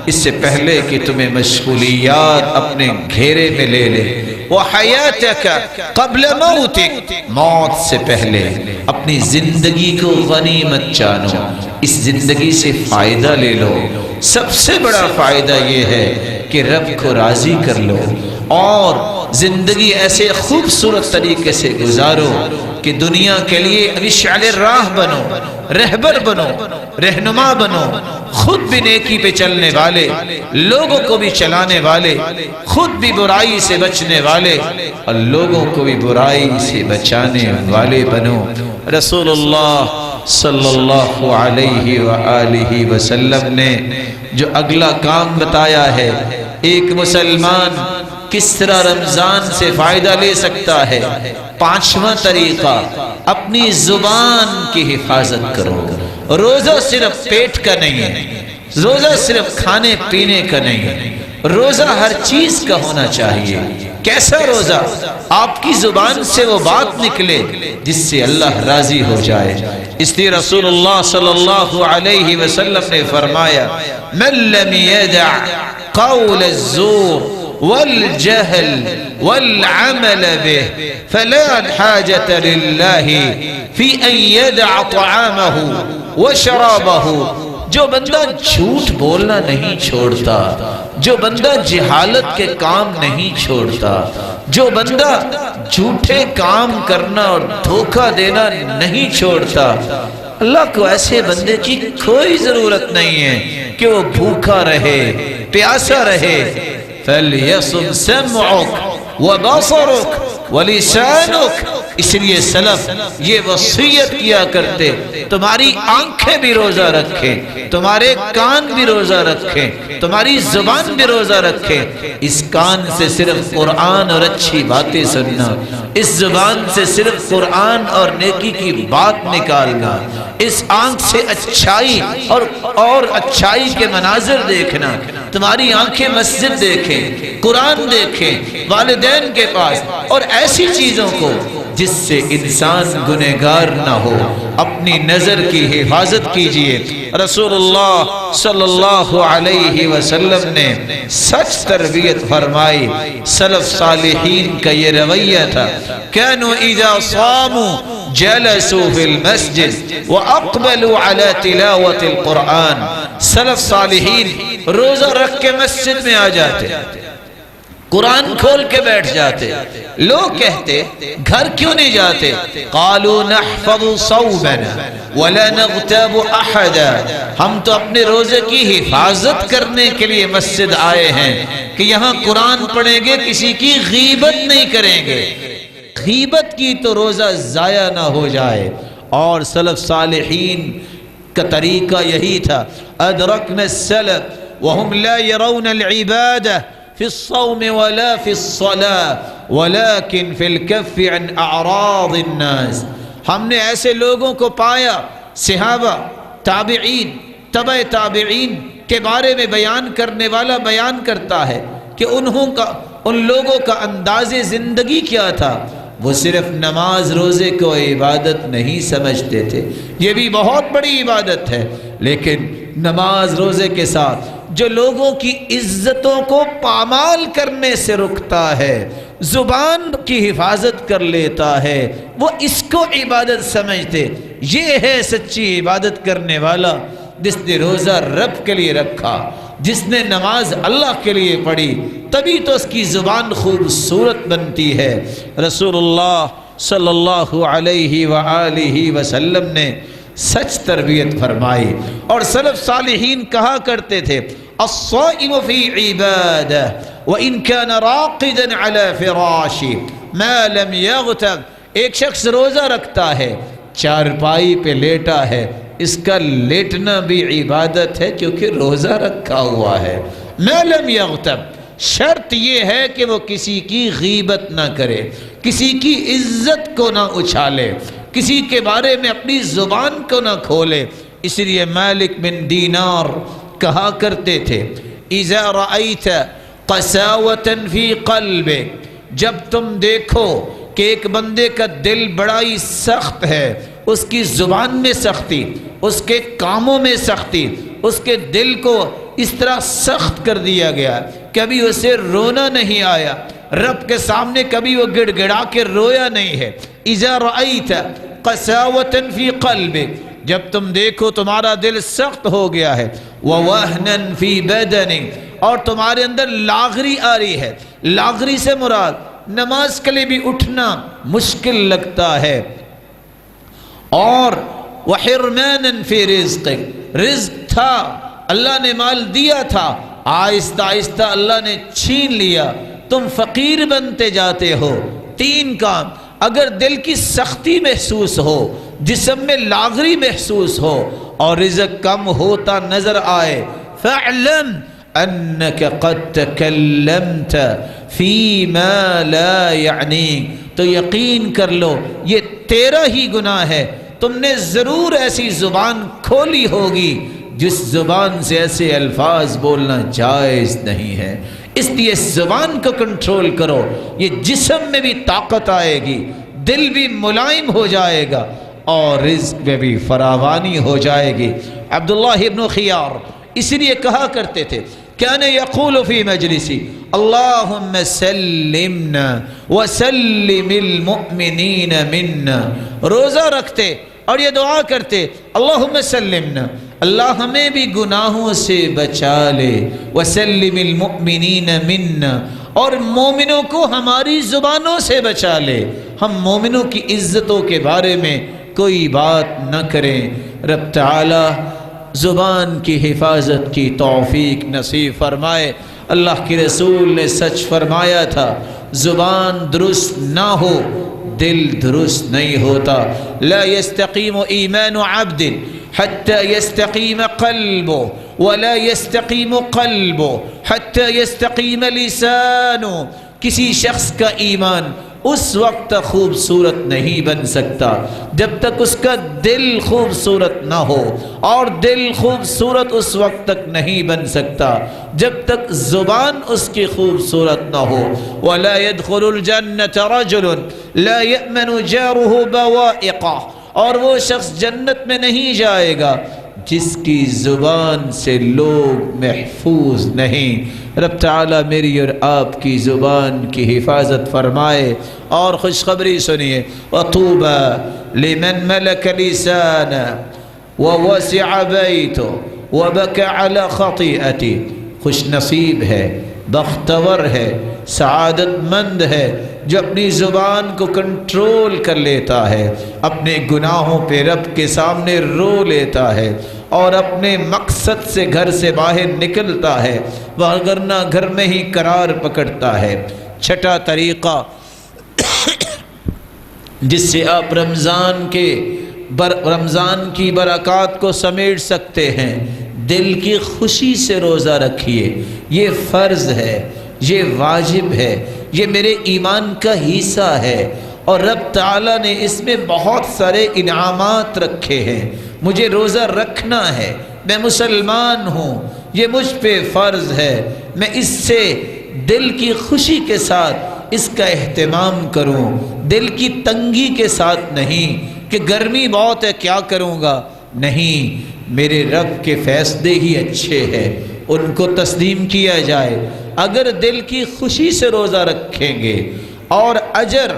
اس سے پہلے کہ تمہیں مشغولیات اپنے گھیرے میں لے لے۔ وحیاتک قبل موتک، موت سے پہلے اپنی زندگی کو غنیمت جانو، اس زندگی سے فائدہ لے لو۔ سب سے بڑا فائدہ یہ ہے کہ رب کو راضی کر لو اور زندگی ایسے خوبصورت طریقے سے گزارو کہ دنیا کے لیے مشعل راہ بنو، رہبر بنو، رہنما بنو، خود بھی نیکی پہ چلنے والے، لوگوں کو بھی چلانے والے، خود بھی برائی سے بچنے والے اور لوگوں کو بھی برائی سے بچانے والے بنو۔ رسول اللہ صلی اللہ علیہ وآلہ وسلم نے جو اگلا کام بتایا ہے، ایک مسلمان کس طرح رمضان سے فائدہ لے سکتا ہے، 5واں طریقہ اپنی زبان کی حفاظت کرو۔ روزہ صرف پیٹ کا نہیں ہے، روزہ صرف کھانے پینے کا نہیں ہے، روزہ ہر چیز کا ہونا چاہیے۔ کیسا روزہ؟ آپ کی زبان سے وہ بات نکلے جس سے اللہ راضی ہو جائے۔ اس لیے رسول اللہ صلی اللہ علیہ وسلم نے فرمایا من لم يدع قول الزور والجهل والعمل به فلا حاجة لله في أن يدع طعامه وشرابه، جو بندہ جھوٹ بولنا نہیں چھوڑتا، جو بندہ جہالت کے کام نہیں چھوڑتا، جو بندہ جھوٹے کام کرنا اور دھوکہ دینا نہیں چھوڑتا، اللہ کو ایسے بندے کی کوئی ضرورت نہیں ہے کہ وہ بھوکا رہے، پیاسا رہے۔ فَلْيَصُمْ سَمْعُكَ وَبَصَرُكَ وَلِسَانُكَ، اس لیے سلف یہ وصیت کیا کرتے تمہاری آنکھیں بھی روزہ رکھیں، تمہارے کان بھی روزہ رکھیں، تمہاری زبان بھی روزہ رکھیں۔ اس کان سے صرف قرآن اور اچھی باتیں سننا، اس زبان سے صرف قرآن اور نیکی کی بات نکالنا، اس آنکھ سے اچھائی اور اچھائی کے مناظر دیکھنا۔ تمہاری آنکھیں مسجد دیکھیں، قرآن دیکھیں، والدین کے پاس، اور ایسی چیزوں کو جس سے انسان گنہگار نہ ہو۔ اپنی نظر کی حفاظت کیجئے۔ رسول اللہ صلی اللہ علیہ وسلم نے سچ تربیت فرمائی۔ سلف صالحین کا یہ رویہ تھا، كانوا اذا صاموا جلسوا في المسجد واقبلوا على تلاوة القرآن۔ سلف صالحین روزہ رکھ کے مسجد میں آ جاتے، قرآن کھول کے بیٹھ جاتے۔ لوگ کہتے گھر کیوں نہیں جاتے؟ قالوا نحفظ صومنا ولا نغتاب احدا، ہم تو اپنے روزے کی حفاظت کرنے کے لیے مسجد آئے ہیں کہ یہاں قرآن پڑھیں گے، کسی کی غیبت نہیں کریں گے، غیبت کی تو روزہ ضائع نہ ہو جائے۔ اور سلف صالحین کا طریقہ یہی تھا۔ ادرکنا السلف وهم لا يرون العبادة في الصوم ولا في الصلاة ولكن في الكف عن اعراض الناس۔ ہم نے ایسے لوگوں کو پایا، صحابہ، تابعین، تبع تابعین کے بارے میں بیان کرنے والا بیان کرتا ہے کہ ان لوگوں کا انداز زندگی کیا تھا، وہ صرف نماز روزے کو عبادت نہیں سمجھتے تھے، یہ بھی بہت بڑی عبادت ہے، لیکن نماز روزے کے ساتھ جو لوگوں کی عزتوں کو پامال کرنے سے رکتا ہے، زبان کی حفاظت کر لیتا ہے، وہ اس کو عبادت سمجھتے۔ یہ ہے سچی عبادت کرنے والا، جس نے روزہ رب کے لیے رکھا، جس نے نماز اللہ کے لیے پڑھی، تبھی تو اس کی زبان خوبصورت بنتی ہے۔ رسول اللہ صلی اللہ علیہ وآلہ وسلم نے سچ تربیت فرمائی. اور سلف صالحین کہا کرتے تھے الصائم فی عبادہ وإن كان راقدا على فراشه ما لم يغتب. ایک شخص روزہ رکھتا ہے، چارپائی پہ لیٹا ہے، اس کا لیٹنا بھی عبادت ہے کیونکہ روزہ رکھا ہوا ہے. ما لم يغتب، شرط یہ ہے کہ وہ کسی کی غیبت نہ کرے، کسی کی عزت کو نہ اچھالے، کسی کے بارے میں اپنی زبان کو نہ کھولے. اس لیے مالک بن دینار کہا کرتے تھے اذا رأیت قساوة فی قلبک، جب تم دیکھو کہ ایک بندے کا دل بڑا ہی سخت ہے، اس کی زبان میں سختی، اس کے کاموں میں سختی، اس کے دل کو اس طرح سخت کر دیا گیا، کبھی اسے رونا نہیں آیا، رب کے سامنے کبھی وہ گڑ گڑا کے رویا نہیں ہے. اذا رأیت قساوة فی قلبک، جب تم دیکھو تمہارا دل سخت ہو گیا ہے، ووہنا فی بدنک، اور تمہارے اندر لاغری آ رہی ہے. لاغری سے مراد نماز کے لیے بھی اٹھنا مشکل لگتا ہے. اور وحرمانا فی رزقک، رزق تھا، اللہ نے مال دیا تھا، آہستہ آہستہ اللہ نے چھین لیا، تم فقیر بنتے جاتے ہو. 3 کام، اگر دل کی سختی محسوس ہو، جسم میں لاغری محسوس ہو اور رزق کم ہوتا نظر آئے، فاعلم انک قد تکلمت فیما لا یعنیک، تو یقین کر لو یہ تیرا ہی گناہ ہے، تم نے ضرور ایسی زبان کھولی ہوگی جس زبان سے ایسے الفاظ بولنا جائز نہیں ہے. اس لیے اس زبان کو کنٹرول کرو، یہ جسم میں بھی طاقت آئے گی، دل بھی ملائم ہو جائے گا اور رزق میں بھی فراوانی ہو جائے گی. عبداللہ ابن خیار اس لیے کہا کرتے تھے کان یقول فی مجلسی اللہم سلمنا وسلم المؤمنین منا. روزہ رکھتے اور یہ دعا کرتے اللہم سلمنا، اللہ ہمیں بھی گناہوں سے بچا لے، وسلم المؤمنین منا، اور مومنوں کو ہماری زبانوں سے بچا لے، ہم مومنوں کی عزتوں کے بارے میں کوئی بات نہ کریں. رب تعالی زبان کی حفاظت کی توفیق نصیب فرمائے. اللہ کے رسول نے سچ فرمایا تھا، زبان درست نہ ہو دل درست نہیں ہوتا. لا يستقیم ایمان عبد حتى يستقیم قلبه ولا يستقیم قلبه حتى يستقیم لسانه. کسی شخص کا ایمان اس وقت خوبصورت نہیں بن سکتا جب تک اس کا دل خوبصورت نہ ہو، اور دل خوبصورت اس وقت تک نہیں بن سکتا جب تک زبان اس کی خوبصورت نہ ہو. وَلَا يَدْخُلُ الْجَنَّةَ رَجُلٌ لَا يَأْمَنُ جَارُهُ بَوَائِقَهُ، اور وہ شخص جنت میں نہیں جائے گا جس کی زبان سے لوگ محفوظ نہیں. رب تعالیٰ میری اور آپ کی زبان کی حفاظت فرمائے. اور خوشخبری سنیے وَطُوبَى لِمَنْ مَلَكَ لِسَانَهُ وَوَسِعَ بَيْتُهُ وَبَكَى عَلَى خَطِيئَتِهِ. خوش نصیب ہے، بختور ہے، سعادت مند ہے جو اپنی زبان کو کنٹرول کر لیتا ہے، اپنے گناہوں پہ رب کے سامنے رو لیتا ہے اور اپنے مقصد سے گھر سے باہر نکلتا ہے، وگرنہ گھر میں ہی قرار پکڑتا ہے. 6واں طریقہ جس سے آپ رمضان کی برکات کو سمیٹ سکتے ہیں، دل کی خوشی سے روزہ رکھیے. یہ فرض ہے، یہ واجب ہے، یہ میرے ایمان کا حصہ ہے، اور رب تعالیٰ نے اس میں بہت سارے انعامات رکھے ہیں. مجھے روزہ رکھنا ہے، میں مسلمان ہوں، یہ مجھ پہ فرض ہے، میں اس سے دل کی خوشی کے ساتھ اس کا اہتمام کروں، دل کی تنگی کے ساتھ نہیں کہ گرمی بہت ہے کیا کروں گا. نہیں، میرے رب کے فیصلے ہی اچھے ہیں، ان کو تسلیم کیا جائے. اگر دل کی خوشی سے روزہ رکھیں گے اور اجر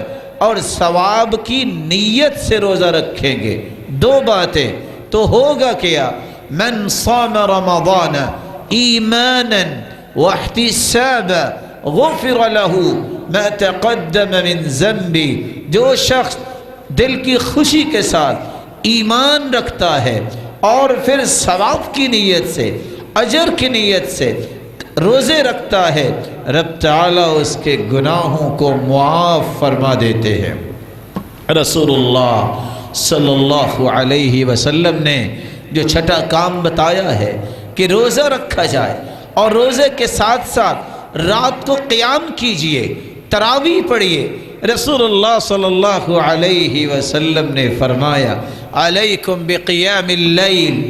اور ثواب کی نیت سے روزہ رکھیں گے، 2 باتیں تو ہوگا کیا. من صام رمضان ایمانا واحتسابا غفر له ما تقدم من ذنبی، جو شخص دل کی خوشی کے ساتھ ایمان رکھتا ہے اور پھر ثواب کی نیت سے، اجر کی نیت سے روزے رکھتا ہے، رب تعالیٰ اس کے گناہوں کو معاف فرما دیتے ہیں۔ رسول اللہ صلی اللہ علیہ وسلم نے جو چھٹا کام بتایا ہے کہ روزہ رکھا جائے اور روزے کے ساتھ ساتھ رات کو قیام کیجئے، تراویح پڑھیے، رسول اللہ صلی اللہ علیہ وسلم نے فرمایا علیکم بقیام اللیل،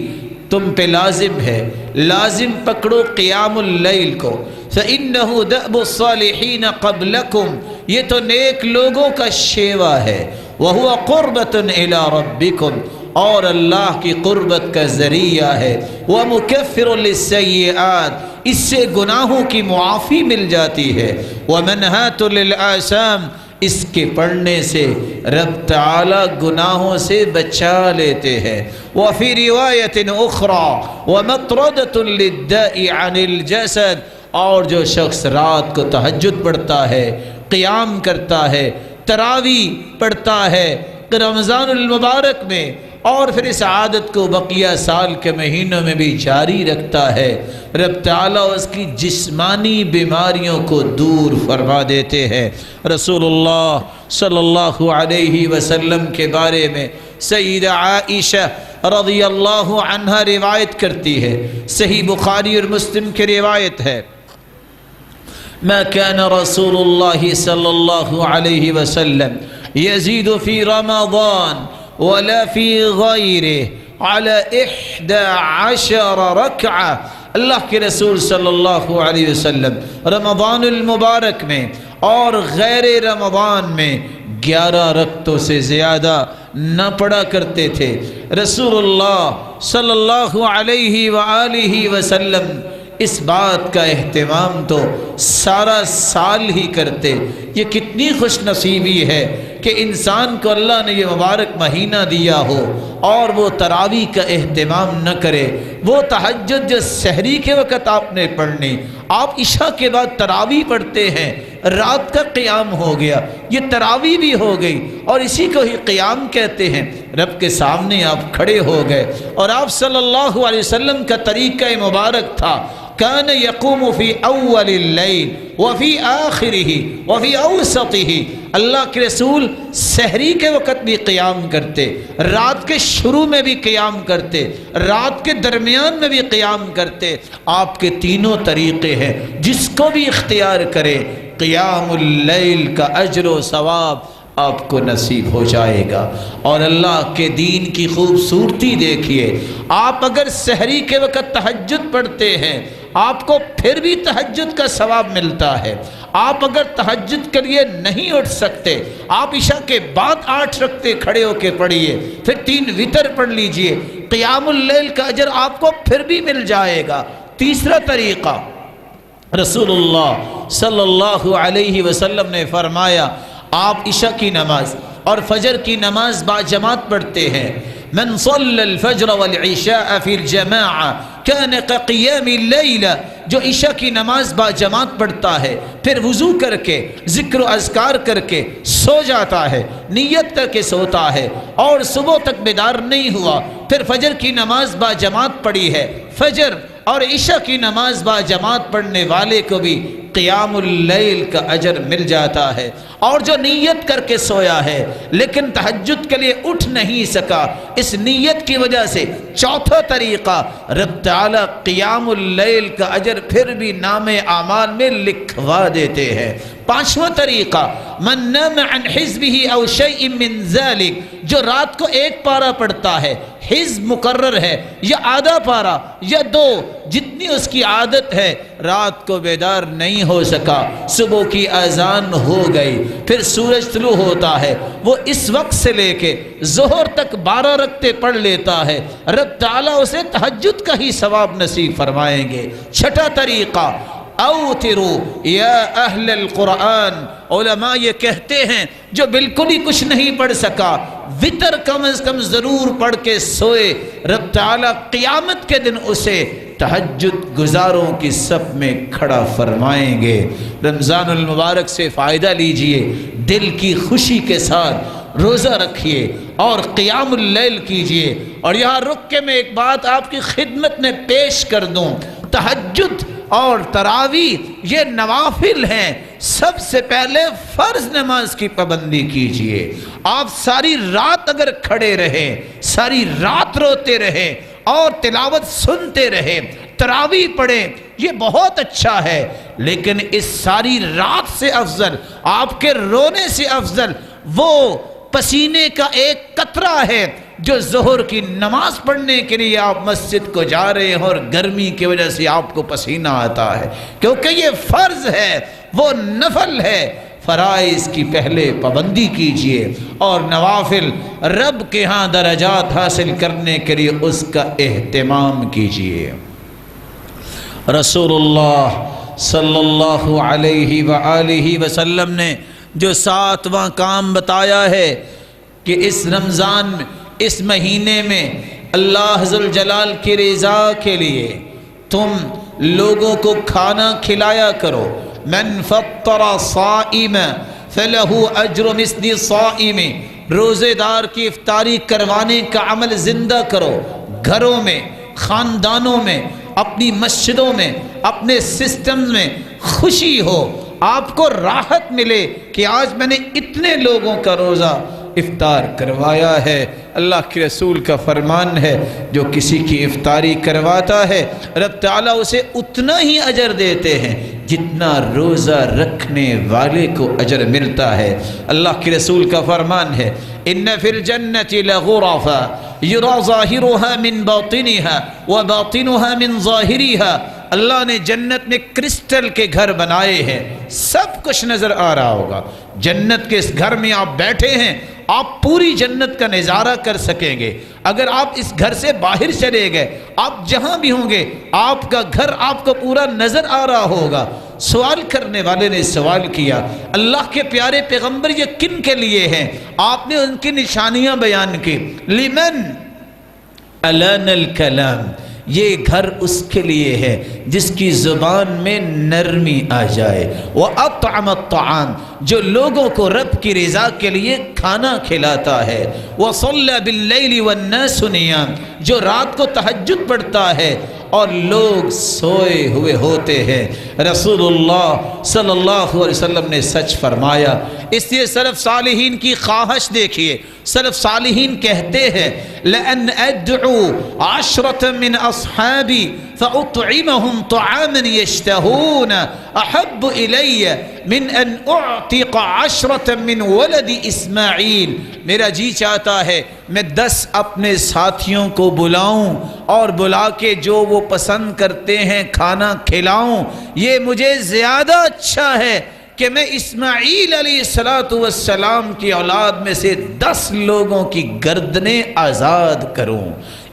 تم پہ لازم ہے، لازم پکڑو قیام اللیل کو، فإنہ دأب الصالحین قبلکم، یہ تو نیک لوگوں کا شیوہ ہے، وہو قربۃ الی ربکم، اور اللہ کی قربت کا ذریعہ ہے، ومکفر للسیئات، اس سے گناہوں کی معافی مل جاتی ہے، ومنہات للآثام، اس کے پڑھنے سے رب تعالی گناہوں سے بچا لیتے ہیں، وفی روایت اخری ومطردۃ للداء عن الجسد، اور جو شخص رات کو تہجد پڑھتا ہے، قیام کرتا ہے، تراویح پڑھتا ہے رمضان المبارک میں، اور پھر اس عادت کو بقیہ سال کے مہینوں میں بھی جاری رکھتا ہے، رب تعالیٰ اس کی جسمانی بیماریوں کو دور فرما دیتے ہیں۔ رسول اللہ صلی اللہ علیہ وسلم کے بارے میں سیدہ عائشہ رضی اللہ عنہا روایت کرتی ہے، صحیح بخاری اور مسلم کی روایت ہے، ما كان رسول الله صلى الله عليه وسلم يزيد في رمضان ولا في غيره على 11 ركعة، اللہ کے رسول صلی اللہ علیہ وسلم رمضان المبارک میں اور غیر رمضان میں 11 رکعتوں سے زیادہ نہ پڑھا کرتے تھے۔ رسول اللہ صلی اللہ علیہ وآلہ وسلم اس بات کا اہتمام تو سارا سال ہی کرتے۔ یہ کتنی خوش نصیبی ہے کہ انسان کو اللہ نے یہ مبارک مہینہ دیا ہو اور وہ تراویح کا اہتمام نہ کرے۔ وہ تہجد جو سحری کے وقت آپ نے پڑھنی، آپ عشاء کے بعد تراویح پڑھتے ہیں، رات کا قیام ہو گیا، یہ تراویح بھی ہو گئی اور اسی کو ہی قیام کہتے ہیں۔ رب کے سامنے آپ کھڑے ہو گئے اور آپ صلی اللہ علیہ وسلم کا طریقہ مبارک تھا، کان یقوم فی اول اللیل وفی آخرہ وفی اوسطہ، اللہ کے رسول سحری کے وقت بھی قیام کرتے، رات کے شروع میں بھی قیام کرتے، رات کے درمیان میں بھی قیام کرتے۔ آپ کے تینوں طریقے ہیں، جس کو بھی اختیار کرے قیام اللیل کا اجر و ثواب آپ کو نصیب ہو جائے گا۔ اور اللہ کے دین کی خوبصورتی دیکھیے، آپ اگر سحری کے وقت تہجد پڑھتے ہیں آپ کو پھر بھی تہجد کا ثواب ملتا ہے۔ آپ اگر تہجد کے لیے نہیں اٹھ سکتے، آپ عشاء کے بعد 8 رکعتیں کھڑے ہو کے پڑھیے، پھر 3 وتر پڑھ لیجئے، قیام اللیل کا اجر آپ کو پھر بھی مل جائے گا۔ تیسرا طریقہ، رسول اللہ صلی اللہ علیہ وسلم نے فرمایا، آپ عشاء کی نماز اور فجر کی نماز باجماعت پڑھتے ہیں، من صلی الفجر والعشاء فی الجماعہ کان کقیام اللیل، جو عشاء کی نماز باجماعت پڑھتا ہے، پھر وضو کر کے ذکر و اذکار کر کے سو جاتا ہے، نیت کر کے سوتا ہے اور صبح تک بیدار نہیں ہوا، پھر فجر کی نماز باجماعت پڑھی ہے، فجر اور عشاء کی نماز باجماعت پڑھنے والے کو بھی قیام اللیل کا اجر مل جاتا ہے۔ اور جو نیت کر کے سویا ہے لیکن تہجد کے لیے اٹھ نہیں سکا، اس نیت کی وجہ سے چوتھا طریقہ، رب تعالی قیام اللیل کا اجر پھر بھی نام اعمال میں لکھوا دیتے ہیں۔ پانچواں طریقہ، من نام عن حزبه او شیء من ذلك، جو رات کو 1 پارہ پڑھتا ہے، حزب مقرر ہے، یا آدھا پارہ یا 2، جتنی اس کی عادت ہے، رات کو بیدار نہیں ہو سکا، صبح کی اذان ہو گئی، پھر سورج طلوع ہوتا ہے، وہ اس وقت سے لے کے ظہر تک 12 رکعتیں پڑھ لیتا ہے، رب تعالیٰ اسے تہجد کا ہی ثواب نصیب فرمائیں گے۔ چھٹا طریقہ، اوتروا یا اہل القرآن، علماء یہ کہتے ہیں جو بالکل ہی کچھ نہیں پڑھ سکا، وتر کم از کم ضرور پڑھ کے سوئے، رب تعالیٰ قیامت کے دن اسے تہجد گزاروں کی صف میں کھڑا فرمائیں گے۔ رمضان المبارک سے فائدہ لیجئے، دل کی خوشی کے ساتھ روزہ رکھیے اور قیام اللیل کیجئے۔ اور یہاں رک کے میں ایک بات آپ کی خدمت میں پیش کر دوں، تہجد اور تراویح یہ نوافل ہیں، سب سے پہلے فرض نماز کی پابندی کیجئے۔ آپ ساری رات اگر کھڑے رہیں، ساری رات روتے رہیں اور تلاوت سنتے رہیں، تراویح پڑھیں، یہ بہت اچھا ہے، لیکن اس ساری رات سے افضل، آپ کے رونے سے افضل وہ پسینے کا ایک قطرہ ہے جو ظہر کی نماز پڑھنے کے لیے آپ مسجد کو جا رہے ہیں اور گرمی کی وجہ سے آپ کو پسینہ آتا ہے، کیونکہ یہ فرض ہے، وہ نفل ہے۔ فرائض کی پہلے پابندی کیجئے اور نوافل رب کے ہاں درجات حاصل کرنے کے لیے اس کا اہتمام کیجئے۔ رسول اللہ صلی اللہ علیہ وآلہ وسلم نے جو 7واں کام بتایا ہے کہ اس رمضان میں، اس مہینے میں اللہ ذوالجلال کی رضا کے لیے تم لوگوں کو کھانا کھلایا کرو۔ من فطر صائما فلہ اجر مثل صائم، روزے دار کی افطاری کروانے کا عمل زندہ کرو، گھروں میں، خاندانوں میں، اپنی مسجدوں میں، اپنے سسٹم میں خوشی ہو، آپ کو راحت ملے کہ آج میں نے اتنے لوگوں کا روزہ افطار کروایا ہے۔ اللہ کے رسول کا فرمان ہے جو کسی کی افطاری کرواتا ہے رب تعالیٰ اسے اتنا ہی اجر دیتے ہیں جتنا روزہ رکھنے والے کو اجر ملتا ہے۔ اللہ کے رسول کا فرمان ہے ان فی الجنۃ لغرفا یری ظاہرها من باطنها وباطنها من ظاہرها، اللہ نے جنت میں کرسٹل کے گھر بنائے ہیں، سب کچھ نظر آ رہا ہوگا۔ جنت کے اس گھر میں آپ بیٹھے ہیں، آپ پوری جنت کا نظارہ کر سکیں گے۔ اگر آپ اس گھر سے باہر چلے گئے، آپ جہاں بھی ہوں گے آپ کا گھر آپ کو پورا نظر آ رہا ہوگا۔ سوال کرنے والے نے سوال کیا، اللہ کے پیارے پیغمبر یہ کن کے لیے ہیں؟ آپ نے ان کی نشانیاں بیان کی۔ لمن الان الکلام، یہ گھر اس کے لیے ہے جس کی زبان میں نرمی آ جائے۔ وَأَطْعَمَ الطَّعَامِ، جو لوگوں کو رب کی رضا کے لیے کھانا کھلاتا ہے۔ وَصَلَّى بِاللَّيْلِ وَالنَّاسُ نِيَامٌ، جو رات کو تہجد پڑھتا ہے اور لوگ سوئے ہوئے ہوتے ہیں۔ رسول اللہ صلی اللہ علیہ وسلم نے سچ فرمایا۔ اس لیے سلف صالحین کی خواہش دیکھیے، سلف صالحین کہتے ہیں لَأَنْ أَدْعُوا عَشْرَةً مِّنْ أَصْحَابِي فَأُطْعِمَهُمْ طَعَامًا يَشْتَهُونَ أَحَبُّ إِلَيَّ مِنْ أَنْ أُعْتِقَ عَشْرَةً مِّنْ وَلَدِ إِسْمَاعِيل، میرا جی چاہتا ہے میں 10 اپنے ساتھیوں کو بلاؤں اور بلا کے جو وہ پسند کرتے ہیں کھانا کھلاؤں، یہ مجھے زیادہ اچھا ہے کہ میں اسماعیل علیہ السلام کی اولاد میں سے 10 لوگوں کی گردنیں آزاد کروں۔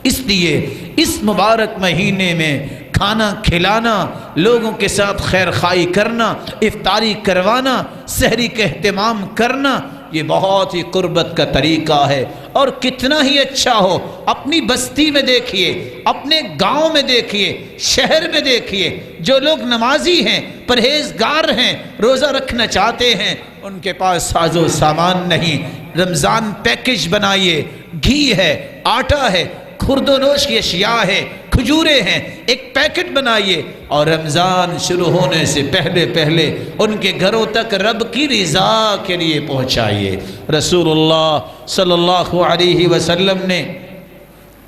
اس لیے اس مبارک مہینے میں کھانا کھلانا، لوگوں کے ساتھ خیر خواہی کرنا، افطاری کروانا، سحری کا اہتمام کرنا، یہ بہت ہی قربت کا طریقہ ہے۔ اور کتنا ہی اچھا ہو، اپنی بستی میں دیکھیے، اپنے گاؤں میں دیکھیے، شہر میں دیکھیے، جو لوگ نمازی ہیں، پرہیزگار ہیں، روزہ رکھنا چاہتے ہیں، ان کے پاس ساز و سامان نہیں، رمضان پیکج بنائیے، گھی ہے، آٹا ہے، خرد و نوش کی اشیاء ہے، کھجورے ہیں، ایک پیکٹ بنائیے اور رمضان شروع ہونے سے پہلے پہلے ان کے گھروں تک رب کی رضا کے لیے پہنچائیے۔ رسول اللہ صلی اللہ علیہ وسلم نے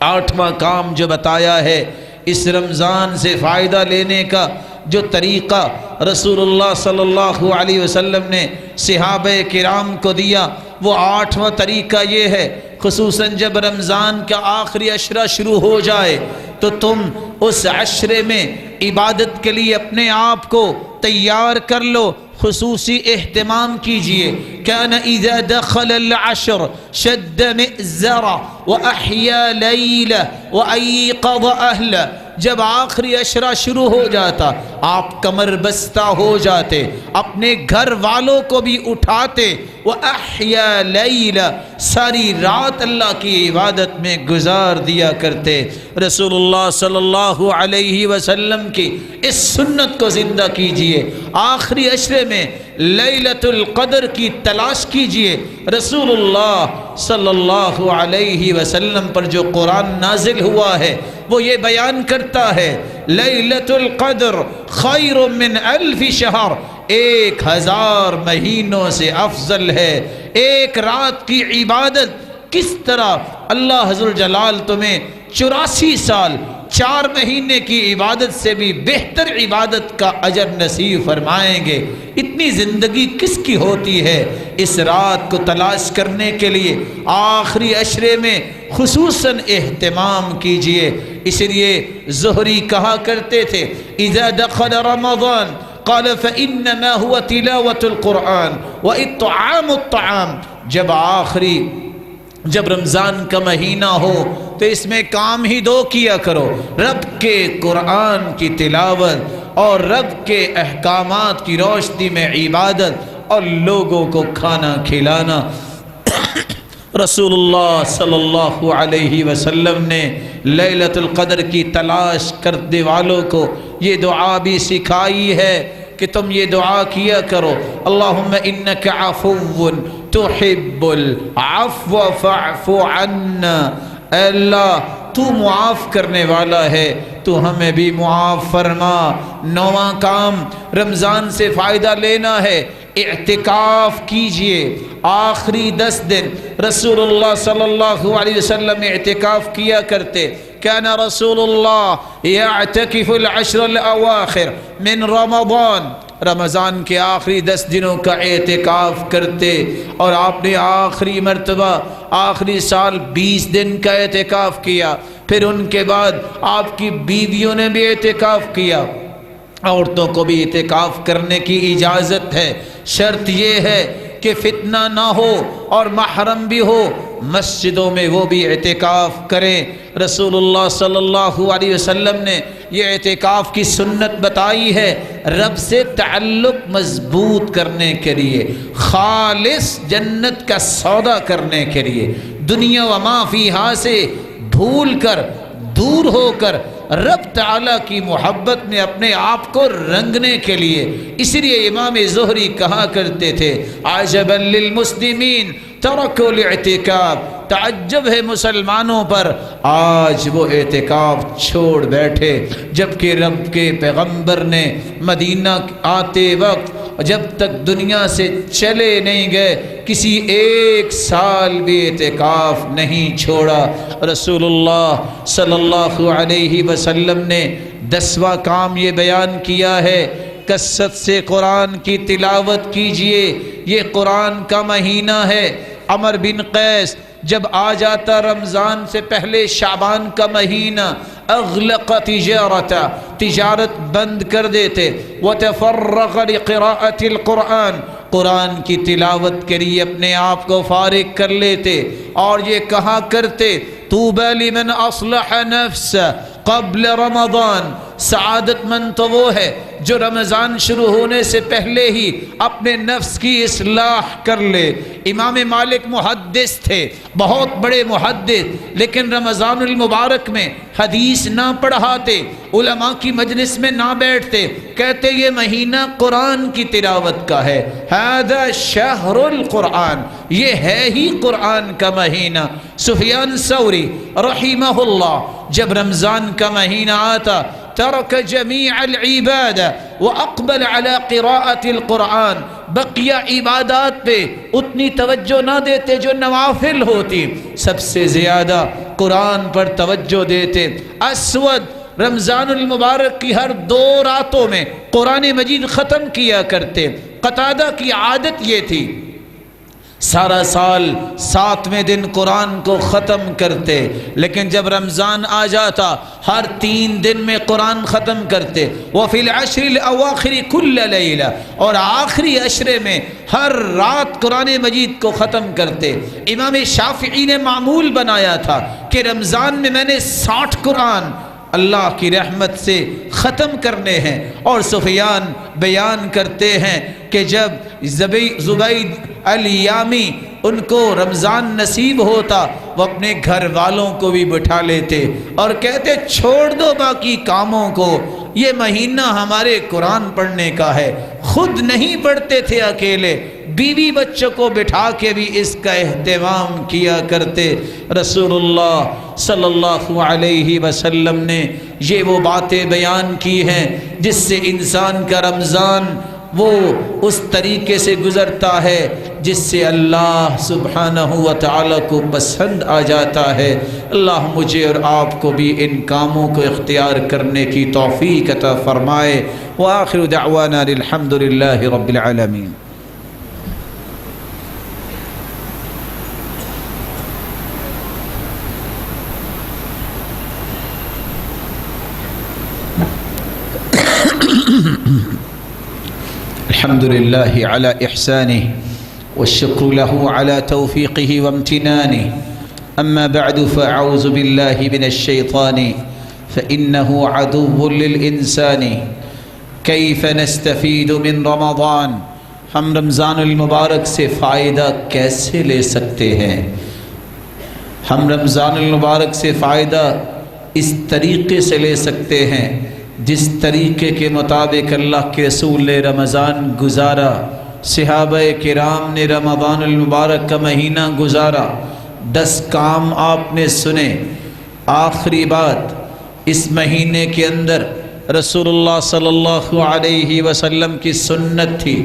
8واں کام جو بتایا ہے، اس رمضان سے فائدہ لینے کا جو طریقہ رسول اللہ صلی اللہ علیہ وسلم نے صحابہ کرام کو دیا، وہ 8واں طریقہ یہ ہے، خصوصاً جب رمضان کا آخری عشرہ شروع ہو جائے تو تم اس عشرے میں عبادت کے لیے اپنے آپ کو تیار کر لو، خصوصی اہتمام کیجئے۔ كان اذا دخل العشر شد مئزرا واحيا ليله وايقظ اهله جب آخری عشرہ شروع ہو جاتا آپ کمر بستہ ہو جاتے، اپنے گھر والوں کو بھی اٹھاتے، وَأَحْيَا لَيْلَ ساری رات اللہ کی عبادت میں گزار دیا کرتے۔ رسول اللہ صلی اللہ علیہ وسلم کی اس سنت کو زندہ کیجئے، آخری عشرے میں لیلۃ القدر کی تلاش کیجئے۔ رسول اللہ صلی اللہ علیہ وسلم پر جو قرآن نازل ہوا ہے وہ یہ بیان کرتا ہے لیلۃ القدر خیر من الف شہر، 1000 مہینوں سے افضل ہے۔ ایک رات کی عبادت کس طرح اللہ حضر جلال تمہیں 84 سال 4 مہینے کی عبادت سے بھی بہتر عبادت کا اجر نصیب فرمائیں گے۔ اتنی زندگی کس کی ہوتی ہے؟ اس رات کو تلاش کرنے کے لیے آخری عشرے میں خصوصاً اہتمام کیجئے۔ اس لیے زہری کہا کرتے تھے اذا دخل رمضان قال فإنما هو تلاوة القرآن وإطعام الطعام، جب رمضان کا مہینہ ہو تو اس میں کام ہی دو کیا کرو، رب کے قرآن کی تلاوت اور رب کے احکامات کی روشنی میں عبادت اور لوگوں کو کھانا کھلانا۔ رسول اللہ صلی اللہ علیہ وسلم نے لیلۃ القدر کی تلاش کرنے والوں کو یہ دعا بھی سکھائی ہے کہ تم یہ دعا کیا کرو، اللہم انک عفو تحب العفو فاعف عنا، اے اللہ تو معاف کرنے والا ہے، تو ہمیں بھی معاف فرما۔ 9واں کام رمضان سے فائدہ لینا ہے، اعتکاف کیجئے۔ آخری 10 دن رسول اللہ صلی اللہ علیہ وسلم اعتکاف کیا کرتے۔ كان رسول اللہ يعتکف العشر الاواخر من رمضان کے آخری 10 دنوں کا اعتکاف کرتے، اور آپ نے آخری مرتبہ آخری سال 20 دن کا اعتکاف کیا۔ پھر ان کے بعد آپ کی بیویوں نے بھی اعتکاف کیا۔ عورتوں کو بھی اعتکاف کرنے کی اجازت ہے، شرط یہ ہے کہ فتنہ نہ ہو اور محرم بھی ہو، مسجدوں میں وہ بھی اعتکاف کریں۔ رسول اللہ صلی اللہ علیہ وسلم نے یہ اعتکاف کی سنت بتائی ہے رب سے تعلق مضبوط کرنے کے لیے، خالص جنت کا سودا کرنے کے لیے، دنیا و ما فیہا سے بھول کر دور ہو کر رب تعالیٰ کی محبت میں اپنے آپ کو رنگنے کے لیے۔ اس لیے امام زہری کہا کرتے تھے عجبا للمسلمین ترکوا الاعتکاف، تعجب ہے مسلمانوں پر آج وہ اعتکاف چھوڑ بیٹھے، جبکہ رب کے پیغمبر نے مدینہ آتے وقت جب تک دنیا سے چلے نہیں گئے کسی 1 سال بھی اعتکاف نہیں چھوڑا۔ رسول اللہ صلی اللہ علیہ وسلم نے 10واں کام یہ بیان کیا ہے کثرت سے قرآن کی تلاوت کیجئے، یہ قرآن کا مہینہ ہے۔ عمر بن قیس جب آ جاتا رمضان سے پہلے شعبان کا مہینہ، اغلق تجارت بند کر دیتے، وتفرغ لقراءة القرآن، قرآن کی تلاوت کے لیے اپنے آپ کو فارغ کر لیتے، اور یہ کہا کرتے طوبى لمن اصلح نفسه قبل رمضان، سعادت مند تو وہ ہے جو رمضان شروع ہونے سے پہلے ہی اپنے نفس کی اصلاح کر لے۔ امام مالک محدث تھے، بہت بڑے محدث، لیکن رمضان المبارک میں حدیث نہ پڑھاتے، علماء کی مجلس میں نہ بیٹھتے، کہتے یہ مہینہ قرآن کی تلاوت کا ہے، ھذا شہر القرآن، یہ ہے ہی قرآن کا مہینہ۔ سفیان ثوری رحمہ اللہ جب رمضان کا مہینہ آتا ترک جمیع العبادہ واقبل على قراءة القرآن، بقیہ عبادات پہ اتنی توجہ نہ دیتے جو نوافل ہوتی، سب سے زیادہ قرآن پر توجہ دیتے۔ اسود رمضان المبارک کی ہر 2 راتوں میں قرآن مجید ختم کیا کرتے۔ قتادہ کی عادت یہ تھی سارا سال 7ویں دن قرآن کو ختم کرتے، لیکن جب رمضان آ جاتا ہر 3 دن میں قرآن ختم کرتے۔ وفی العشر الاواخر کل لیلہ، اور آخری عشرے میں ہر رات قرآن مجید کو ختم کرتے۔ امام شافعی نے معمول بنایا تھا کہ رمضان میں میں نے 60 قرآن اللہ کی رحمت سے ختم کرنے ہیں۔ اور سفیان بیان کرتے ہیں کہ جب زبید الیامی ان کو رمضان نصیب ہوتا وہ اپنے گھر والوں کو بھی بٹھا لیتے اور کہتے چھوڑ دو باقی کاموں کو، یہ مہینہ ہمارے قرآن پڑھنے کا ہے۔ خود نہیں پڑھتے تھے اکیلے، بیوی بچوں کو بٹھا کے بھی اس کا اہتمام کیا کرتے۔ رسول اللہ صلی اللہ علیہ وسلم نے یہ وہ باتیں بیان کی ہیں جس سے انسان کا رمضان وہ اس طریقے سے گزرتا ہے جس سے اللہ سبحانہ و تعالیٰ کو پسند آ جاتا ہے۔ اللہ مجھے اور آپ کو بھی ان کاموں کو اختیار کرنے کی توفیق عطا فرمائے۔ وآخر دعوانا الحمد للہ رب العالمین۔ الحمد لله على إحسانه والشكر له على توفيقه وامتنانه، أما بعد فأعوذ بالله من الشيطان فإنه عدو للإنسان۔ كيف نستفيد من رمضان؟ ہم رمضان المبارک سے فائدہ کیسے لے سکتے ہیں؟ ہم رمضان المبارک سے فائدہ اس طریقے سے لے سکتے ہیں جس طریقے کے مطابق اللہ کے رسول نے رمضان گزارا، صحابہ کرام نے رمضان المبارک کا مہینہ گزارا۔ 10 کام آپ نے سنے۔ آخری بات، اس مہینے کے اندر رسول اللہ صلی اللہ علیہ وسلم کی سنت تھی،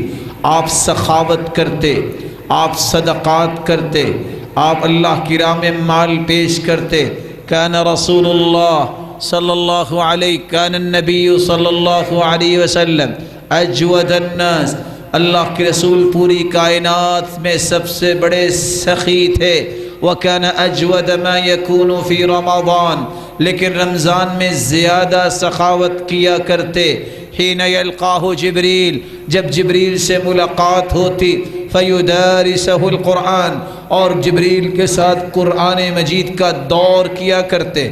آپ سخاوت کرتے، آپ صدقات کرتے، آپ اللہ کی راہ میں مال پیش کرتے۔ کان رسول اللہ صلی اللہ علیہ کان النبی صلی اللہ علیہ وسلم اجود الناس، اللہ کے رسول پوری کائنات میں سب سے بڑے سخی تھے۔ وَكَانَ أَجْوَدَ مَا يَكُونُ فِي رَمَضَانِ، لیکن رمضان میں زیادہ سخاوت کیا کرتے۔ حین یلقاہ جبریل، جب جبریل سے ملاقات ہوتی، فیدارسہ القرآن، اور جبریل کے ساتھ قرآن مجید کا دور کیا کرتے،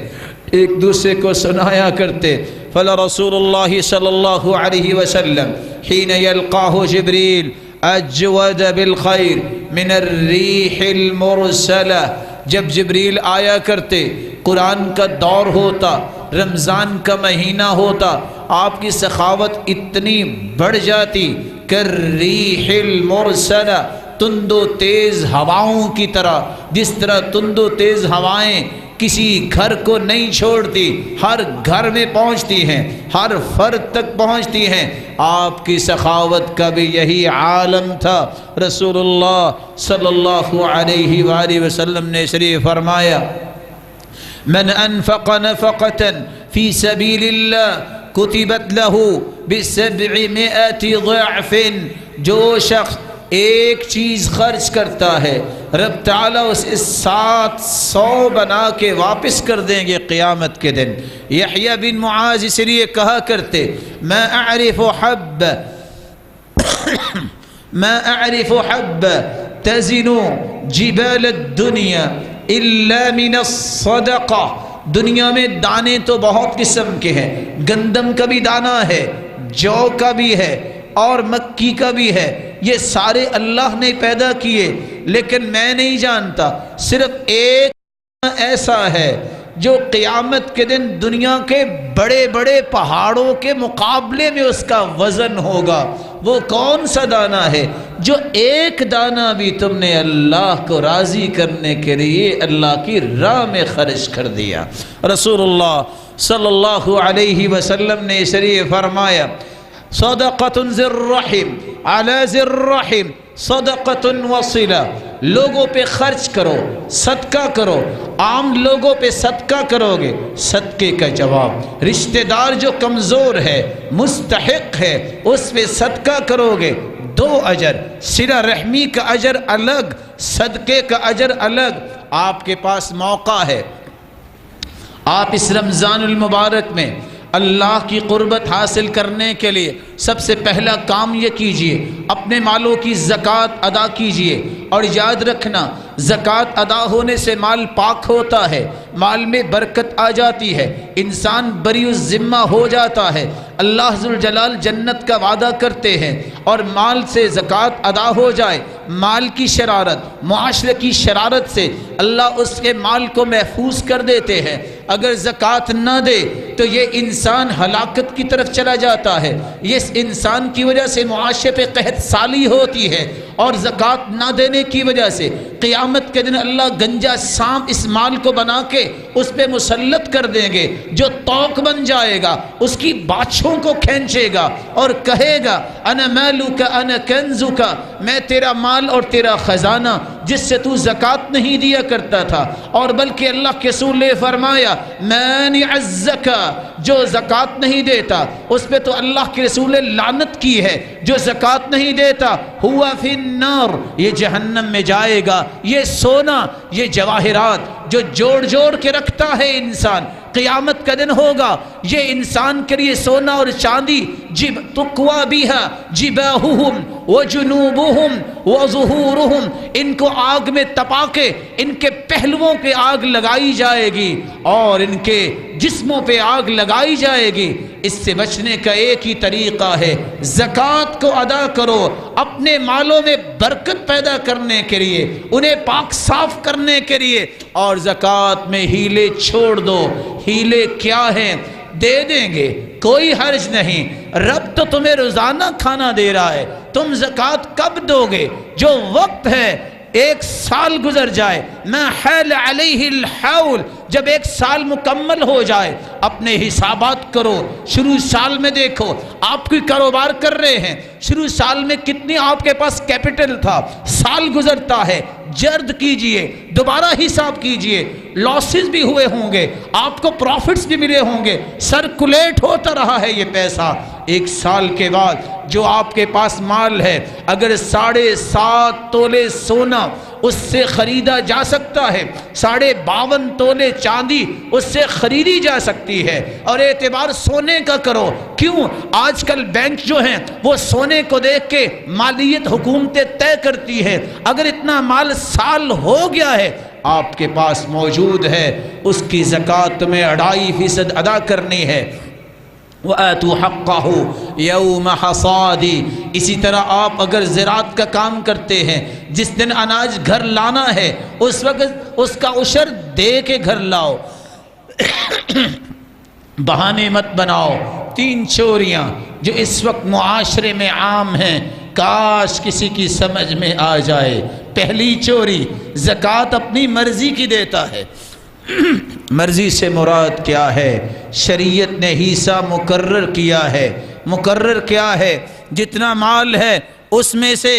ایک دوسرے کو سنایا کرتے۔ فلرسول اللہ صلی اللہ علیہ وسلم حین یلقاہ جبریل اجود بالخیر من الریح المرسلہ، جب جبریل آیا کرتے، قرآن کا دور ہوتا، رمضان کا مہینہ ہوتا، آپ کی سخاوت اتنی بڑھ جاتی کہ ریح المرسلہ، تند و تیز ہواؤں کی طرح، جس طرح تند و تیز ہوائیں کسی گھر کو نہیں چھوڑتی، ہر گھر میں پہنچتی ہیں، ہر فرد تک پہنچتی ہیں، آپ کی سخاوت کا بھی یہی عالم تھا۔ رسول اللہ صلی اللہ علیہ وآلہ وسلم نے شریف فرمایا، من انفق نفقة فی سبیل اللہ کتبت له ب700 ضعف، جو شخص ایک چیز خرچ کرتا ہے رب تعالیٰ اسے 700 بنا کے واپس کر دیں گے قیامت کے دن۔ یحییٰ بن معاذ اس لیے کہا کرتے، ما اعرف حب تزن جبال الدنیا الا من الصدقہ، دنیا میں دانے تو بہت قسم کے ہیں، گندم کا بھی دانہ ہے، جو کا بھی ہے، اور مکی کا بھی ہے، یہ سارے اللہ نے پیدا کیے، لیکن میں نہیں جانتا صرف ایک ایسا ہے جو قیامت کے دن دنیا کے بڑے بڑے پہاڑوں کے مقابلے میں اس کا وزن ہوگا۔ وہ کون سا دانہ ہے؟ جو ایک دانہ بھی تم نے اللہ کو راضی کرنے کے لیے اللہ کی راہ میں خرچ کر دیا۔ رسول اللہ صلی اللہ علیہ وسلم نے اس لیے فرمایا، صدقۃ ذی الرحم علی ذی الرحم صدقۃ وصلہ، لوگوں پہ خرچ کرو، صدقہ کرو، عام لوگوں پہ صدقہ کرو گے، صدقے کا جواب، رشتہ دار جو کمزور ہے، مستحق ہے، اس پہ صدقہ کرو گے، 2 اجر، صلہ رحمی کا اجر الگ، صدقے کا اجر الگ۔ آپ کے پاس موقع ہے، آپ اس رمضان المبارک میں اللہ کی قربت حاصل کرنے کے لیے سب سے پہلا کام یہ کیجئے، اپنے مالوں کی زکوٰۃ ادا کیجئے، اور یاد رکھنا زکوٰۃ ادا ہونے سے مال پاک ہوتا ہے، مال میں برکت آ جاتی ہے، انسان بری الذمہ ہو جاتا ہے۔ اللہ ذوالجلال جنت کا وعدہ کرتے ہیں، اور مال سے زکوٰۃ ادا ہو جائے، مال کی شرارت، معاشرے کی شرارت سے اللہ اس کے مال کو محفوظ کر دیتے ہیں۔ اگر زکوٰۃ نہ دے تو یہ انسان ہلاکت کی طرف چلا جاتا ہے، اس انسان کی وجہ سے معاشرے پہ قحط سالی ہوتی ہے، اور زکوٰۃ نہ دینے کی وجہ سے قیامت کے دن اللہ گنجا سانپ اس مال کو بنا کے اس پہ مسلط کر دیں گے، جو توق بن جائے گا، اس کی باچھوں کو کھینچے گا اور کہے گا انا مالک انا کنزک، میں تیرا مال اور تیرا خزانہ جس سے تو زکوٰۃ نہیں دیا کرتا تھا۔ اور بلکہ اللہ کے رسول نے فرمایا مانع الزکاۃ، جو زکوٰۃ نہیں دیتا اس پہ تو اللہ کے رسول نے لعنت کی ہے، جو زکوٰۃ نہیں دیتا ہوا فی النار، یہ جہنم میں جائے گا۔ یہ سونا، یہ جواہرات جو جوڑ جوڑ کے رکھتا ہے انسان، قیامت کا دن ہوگا یہ انسان کے لیے سونا اور چاندی، جب تقوی بہا جباہہم وجنوبہم وظہورہم، ان کو آگ میں تپا کے ان کے پہلوؤں پہ آگ لگائی جائے گی اور ان کے جسموں پہ آگ لگائی جائے گی۔ اس سے بچنے کا ایک ہی طریقہ ہے، زکوٰۃ کو ادا کرو، اپنے مالوں میں برکت پیدا کرنے کے لیے، انہیں پاک صاف کرنے کے لیے، اور زکوٰۃ میں ہیلے چھوڑ دو۔ ہیلے کیا ہیں؟ دے دیں گے، کوئی حرج نہیں، رب تو تمہیں روزانہ کھانا دے رہا ہے، تم زکوٰۃ کب دو گے؟ جو وقت ہے، ایک سال گزر جائے، ما حال علیہ الحول، جب ایک سال مکمل ہو جائے اپنے حسابات کرو۔ شروع سال میں دیکھو آپ کوئی کاروبار کر رہے ہیں، شروع سال میں کتنی آپ کے پاس کیپٹل تھا، سال گزرتا ہے، جرد کیجئے، دوبارہ حساب کیجئے، لاسز بھی ہوئے ہوں گے، آپ کو پروفٹس بھی ملے ہوں گے، سرکولیٹ ہوتا رہا ہے یہ پیسہ۔ ایک سال کے بعد جو آپ کے پاس مال ہے، اگر 7.5 تولے سونا اس سے خریدا جا سکتا ہے، 52.5 تولے چاندی اس سے خریدی جا سکتی ہے، اور اعتبار سونے کا کرو۔ کیوں؟ آج کل بینک جو ہیں وہ سونے کو دیکھ کے مالیت حکومتیں طے کرتی ہے، اگر اتنا مال سال ہو گیا ہے آپ کے پاس موجود ہے، اس کی زکوٰۃ تمہیں 2.5% ادا کرنی ہے۔ وَآتُوا حَقَّهُ يَوْمَ حَصَادِهِ، اسی طرح آپ اگر زراعت کا کام کرتے ہیں، جس دن اناج گھر لانا ہے اس وقت اس کا عشر دے کے گھر لاؤ، بہانے مت بناؤ۔ 3 چوریاں جو اس وقت معاشرے میں عام ہیں، کاش کسی کی سمجھ میں آ جائے۔ پہلی چوری، زکوٰۃ اپنی مرضی کی دیتا ہے۔ مرضی سے مراد کیا ہے؟ شریعت نے حصہ مقرر کیا ہے۔ مقرر کیا ہے؟ جتنا مال ہے اس میں سے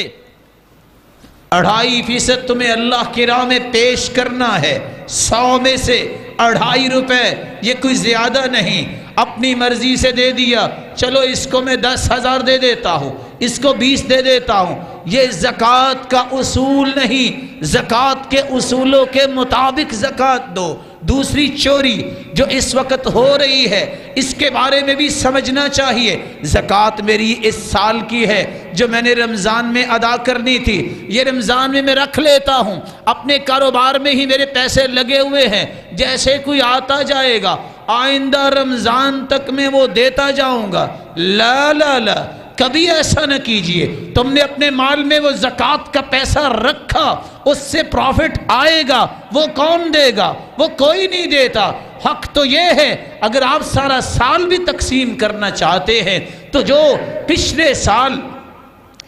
2.5% تمہیں اللہ کی راہ میں پیش کرنا ہے۔ 100 میں سے 2.5 روپے، یہ کوئی زیادہ نہیں، اپنی مرضی سے دے دیا، چلو اس کو میں 10,000 دے دیتا ہوں، اس کو 20 دے دیتا ہوں، یہ زکوٰۃ کا اصول نہیں۔ زکوٰۃ کے اصولوں کے مطابق زکوٰۃ دو۔ دوسری چوری جو اس وقت ہو رہی ہے، اس کے بارے میں بھی سمجھنا چاہیے۔ زکوٰۃ میری اس سال کی ہے جو میں نے رمضان میں ادا کرنی تھی، یہ رمضان میں رکھ لیتا ہوں، اپنے کاروبار میں ہی میرے پیسے لگے ہوئے ہیں، جیسے کوئی آتا جائے گا آئندہ رمضان تک میں وہ دیتا جاؤں گا۔ لا لا لا، کبھی ایسا نہ کیجئے۔ تم نے اپنے مال میں وہ زکوٰۃ کا پیسہ رکھا، اس سے پروفٹ آئے گا، وہ کون دے گا؟ وہ کوئی نہیں دیتا۔ حق تو یہ ہے اگر آپ سارا سال بھی تقسیم کرنا چاہتے ہیں تو جو پچھلے سال،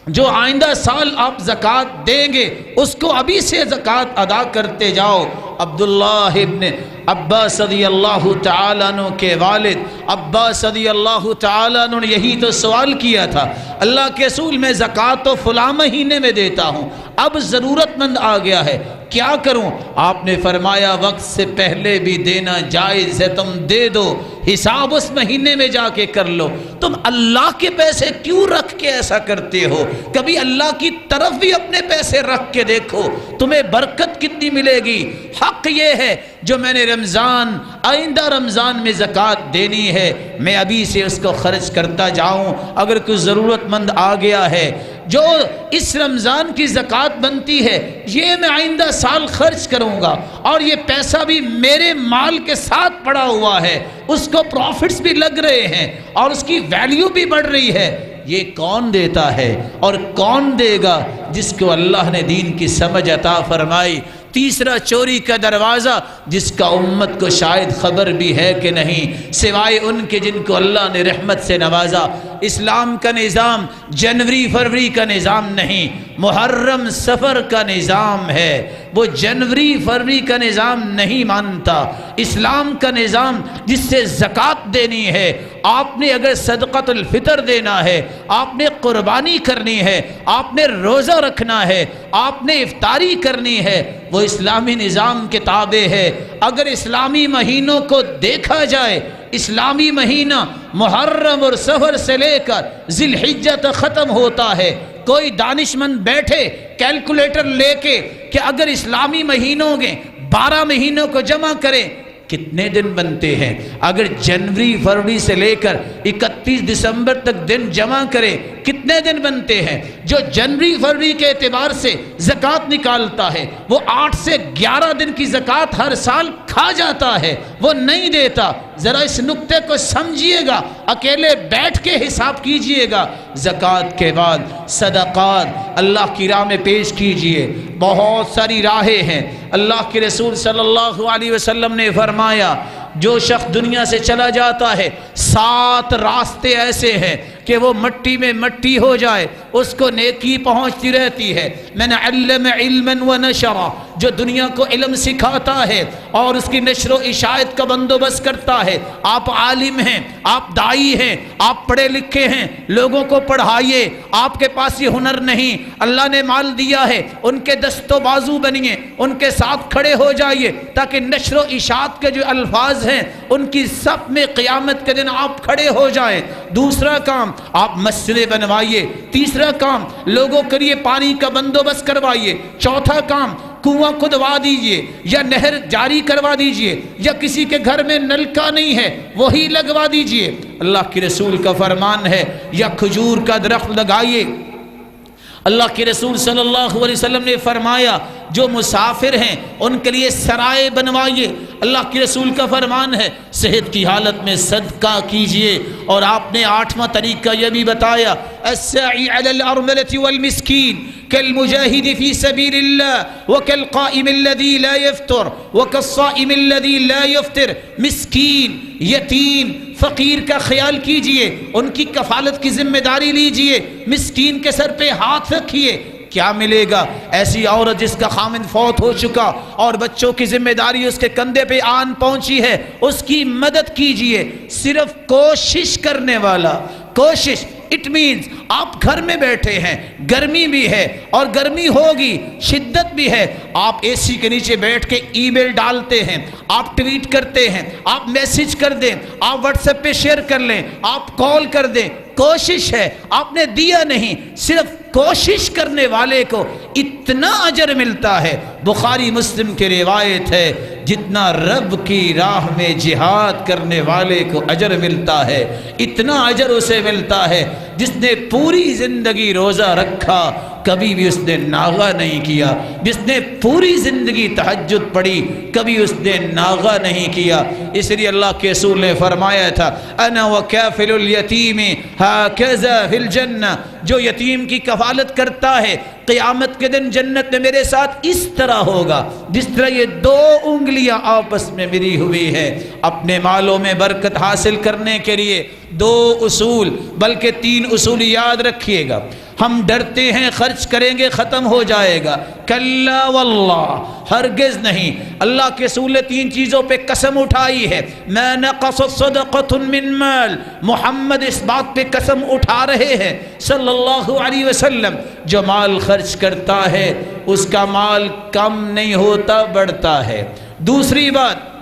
جو آئندہ سال آپ زکوٰۃ دیں گے اس کو ابھی سے زکوٰۃ ادا کرتے جاؤ۔ عبداللہ ابن عباس رضی اللہ تعالیٰ عنہ کے والد عباس رضی اللہ تعالیٰ عنہ نے یہی تو سوال کیا تھا، اللہ کے رسول میں زکوٰۃ تو فلاں مہینے میں دیتا ہوں، اب ضرورت مند آ گیا ہے، کیا کروں؟ آپ نے فرمایا وقت سے پہلے بھی دینا جائز ہے، تم دے دو، حساب اس مہینے میں جا کے کر لو۔ تم اللہ کے پیسے کیوں رکھ کے ایسا کرتے ہو؟ کبھی اللہ کی طرف بھی اپنے پیسے رکھ کے دیکھو، تمہیں برکت کتنی ملے گی۔ حق یہ ہے جو میں نے رمضان، آئندہ رمضان میں زکوٰۃ دینی ہے، میں ابھی سے اس کو خرچ کرتا جاؤں، اگر کوئی ضرورت مند آ گیا ہے جو اس رمضان کی زکوٰۃ بنتی ہے یہ میں آئندہ سال خرچ کروں گا، اور یہ پیسہ بھی میرے مال کے ساتھ پڑا ہوا ہے، اس کو پروفٹس بھی لگ رہے ہیں اور اس کی ویلیو بھی بڑھ رہی ہے، یہ کون دیتا ہے اور کون دے گا؟ جس کو اللہ نے دین کی سمجھ عطا فرمائی۔ تیسرا چوری کا دروازہ، جس کا امت کو شاید خبر بھی ہے کہ نہیں، سوائے ان کے جن کو اللہ نے رحمت سے نوازا۔ اسلام کا نظام جنوری فروری کا نظام نہیں، محرم سفر کا نظام ہے۔ وہ جنوری فروری کا نظام نہیں مانتا۔ اسلام کا نظام جس سے زکوٰۃ دینی ہے، آپ نے اگر صدقۃ الفطر دینا ہے، آپ نے قربانی کرنی ہے، آپ نے روزہ رکھنا ہے، آپ نے افطاری کرنی ہے، وہ اسلامی نظام کے تابع ہے۔ اگر اسلامی مہینوں کو دیکھا جائے، اسلامی مہینہ محرم اور سفر سے لے کر ذی الحجہ تک ختم ہوتا ہے۔ کوئی دانشمند بیٹھے کیلکولیٹر لے کے کہ اگر اسلامی مہینوں کے 12 مہینوں کو جمع کریں کتنے دن بنتے ہیں، اگر جنوری فروری سے لے کر 31 دسمبر تک دن جمع کریں کتنے دن بنتے ہیں؟ جو جنوری فروری کے اعتبار سے زکوٰۃ نکالتا ہے وہ 8 سے 11 دن کی زکوٰۃ ہر سال کھا جاتا ہے، وہ نہیں دیتا۔ ذرا اس نقطے کو سمجھیے گا، اکیلے بیٹھ کے حساب کیجئے گا۔ زکوٰۃ کے بعد صدقات اللہ کی راہ میں پیش کیجئے۔ بہت ساری راہیں ہیں۔ اللہ کے رسول صلی اللہ علیہ وسلم نے فرمایا جو شخص دنیا سے چلا جاتا ہے 7 راستے ایسے ہیں کہ وہ مٹی میں مٹی ہو جائے، اس کو نیکی پہنچتی رہتی ہے۔ من علم علما ونشرا، جو دنیا کو علم سکھاتا ہے اور اس کی نشر و اشاعت کا بندوبست کرتا ہے۔ آپ عالم ہیں، آپ داعی ہیں، آپ پڑھے لکھے ہیں، لوگوں کو پڑھائیے۔ آپ کے پاس یہ ہنر نہیں، اللہ نے مال دیا ہے، ان کے دست و بازو بنیے، ان کے ساتھ کھڑے ہو جائیے تاکہ نشر و اشاعت کے جو الفاظ ہیں ان کی صف میں قیامت کے دن آپ کھڑے ہو جائیں۔ دوسرا کام آپ مسجدیں بنوائیے۔ تیسرا کام لوگوں کے لیے پانی کا بندوبست کروائیے۔ چوتھا کام کنواں کھدوا دیجئے یا نہر جاری کروا دیجئے، یا کسی کے گھر میں نلکا نہیں ہے وہی لگوا دیجئے۔ اللہ کے رسول کا فرمان ہے یا کھجور کا درخت لگائیے۔ اللہ کے رسول صلی اللہ علیہ وسلم نے فرمایا جو مسافر ہیں ان کے لیے سرائے بنوائیے۔ اللہ کے رسول کا فرمان ہے صحت کی حالت میں صدقہ کیجئے۔ اور آپ نے 8واں طریقہ یہ بھی بتایا الساعی علی الارملة والمسکین كالمجاهد في سبيل الله وكالقائم الذي لا يفطر وكالصائم الذي لا يفطر۔ مسکین، یتیم، فقیر کا خیال کیجئے، ان کی کفالت کی ذمہ داری لیجئے، مسکین کے سر پہ ہاتھ رکھیے۔ کیا ملے گا؟ ایسی عورت جس کا خامند فوت ہو چکا اور بچوں کی ذمہ داری اس کے کندھے پہ آن پہنچی ہے، اس کی مدد کیجئے۔ صرف کوشش کرنے والا، کوشش اٹ مینز آپ گھر میں بیٹھے ہیں، گرمی بھی ہے اور گرمی ہوگی، شدت بھی ہے، آپ اے سی کے نیچے بیٹھ کے ای میل ڈالتے ہیں، آپ ٹویٹ کرتے ہیں، آپ میسج کر دیں، آپ واٹس ایپ پہ شیئر کر لیں، آپ کال کر دیں، کوشش ہے، آپ نے دیا نہیں، صرف کوشش کرنے والے کو اتنا اجر ملتا ہے۔ بخاری مسلم کی روایت ہے جتنا رب کی راہ میں جہاد کرنے والے کو اجر ملتا ہے اتنا اجر اسے ملتا ہے جس نے پوری زندگی روزہ رکھا کبھی بھی اس نے ناغہ نہیں کیا، جس نے پوری زندگی تہجد پڑھی کبھی اس نے ناغہ نہیں کیا۔ اس لیے اللہ کے رسول نے فرمایا تھا انا وکافل الیتیم ہاکذا فی الجنہ، جو یتیم کی کفالت کرتا ہے قیامت کے دن جنت میں میرے ساتھ اس طرح ہوگا جس طرح یہ 2 انگلیاں آپس میں ملی ہوئی ہے۔ اپنے مالوں میں برکت حاصل کرنے کے لیے 2 اصول بلکہ 3 اصول یاد رکھیے گا۔ ہم ڈرتے ہیں خرچ کریں گے ختم ہو جائے گا، کلا واللہ، ہرگز نہیں۔ اللہ کے رسول نے 3 چیزوں پہ قسم اٹھائی ہے، ما نقصت صدقۃ من مال، محمد اس بات پہ قسم اٹھا رہے ہیں صلی اللہ علیہ وسلم، جو مال خرچ کرتا ہے اس کا مال کم نہیں ہوتا بڑھتا ہے۔ دوسری بات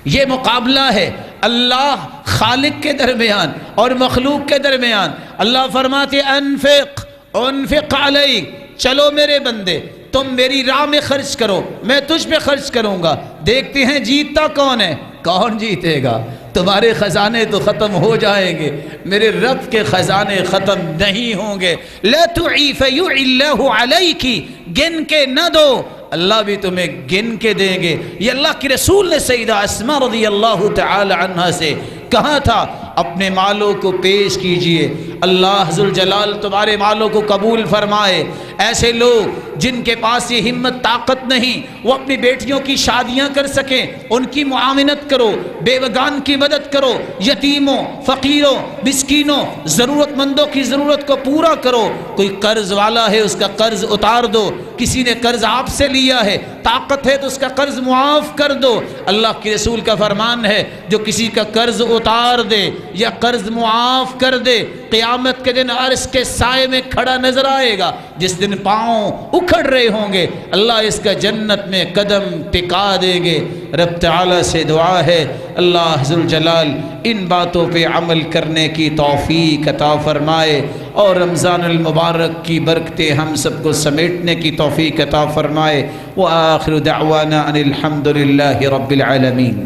یہ مقابلہ ہے اللہ خالق کے درمیان اور مخلوق کے درمیان۔ اللہ فرماتے انفق علیک، چلو میرے بندے تم میری راہ میں خرچ کرو، میں تجھ پہ خرچ کروں گا، دیکھتے ہیں جیتتا کون ہے۔ کون جیتے گا؟ تمہارے خزانے تو ختم ہو جائیں گے، میرے رب کے خزانے ختم نہیں ہوں گے۔ لا تعی فیعی اللہ علیک، گن کے نہ دو، اللہ بھی تمہیں گن کے دیں گے۔ یہ اللہ کے رسول نے سیدہ اسماء رضی اللہ تعالی عنہا سے کہا تھا اپنے مالوں کو پیش کیجئے، اللہ ذوالجلال تمہارے مالوں کو قبول فرمائے۔ ایسے لوگ جن کے پاس یہ ہمت طاقت نہیں وہ اپنی بیٹیوں کی شادیاں کر سکیں، ان کی معاونت کرو، بیوگان کی مدد کرو، یتیموں، فقیروں، مسکینوں، ضرورت مندوں کی ضرورت کو پورا کرو۔ کوئی قرض والا ہے اس کا قرض اتار دو، کسی نے قرض آپ سے لیا ہے، طاقت ہے تو اس کا قرض معاف کر دو۔ اللہ کے رسول کا فرمان ہے جو کسی کا قرض اتار دے یا قرض معاف کر دے قیامت کے دن عرش کے سائے میں کھڑا نظر آئے گا، جس دن پاؤں اکھڑ رہے ہوں گے، اللہ اس کا جنت میں قدم ٹکا دیں گے۔ رب تعالیٰ سے دعا ہے اللہ ذوالجلال ان باتوں پہ عمل کرنے کی توفیق عطا فرمائے اور رمضان المبارک کی برکتیں ہم سب کو سمیٹنے کی توفیق عطا فرمائے۔ وآخر دعوانا ان الحمد للہ رب العالمین۔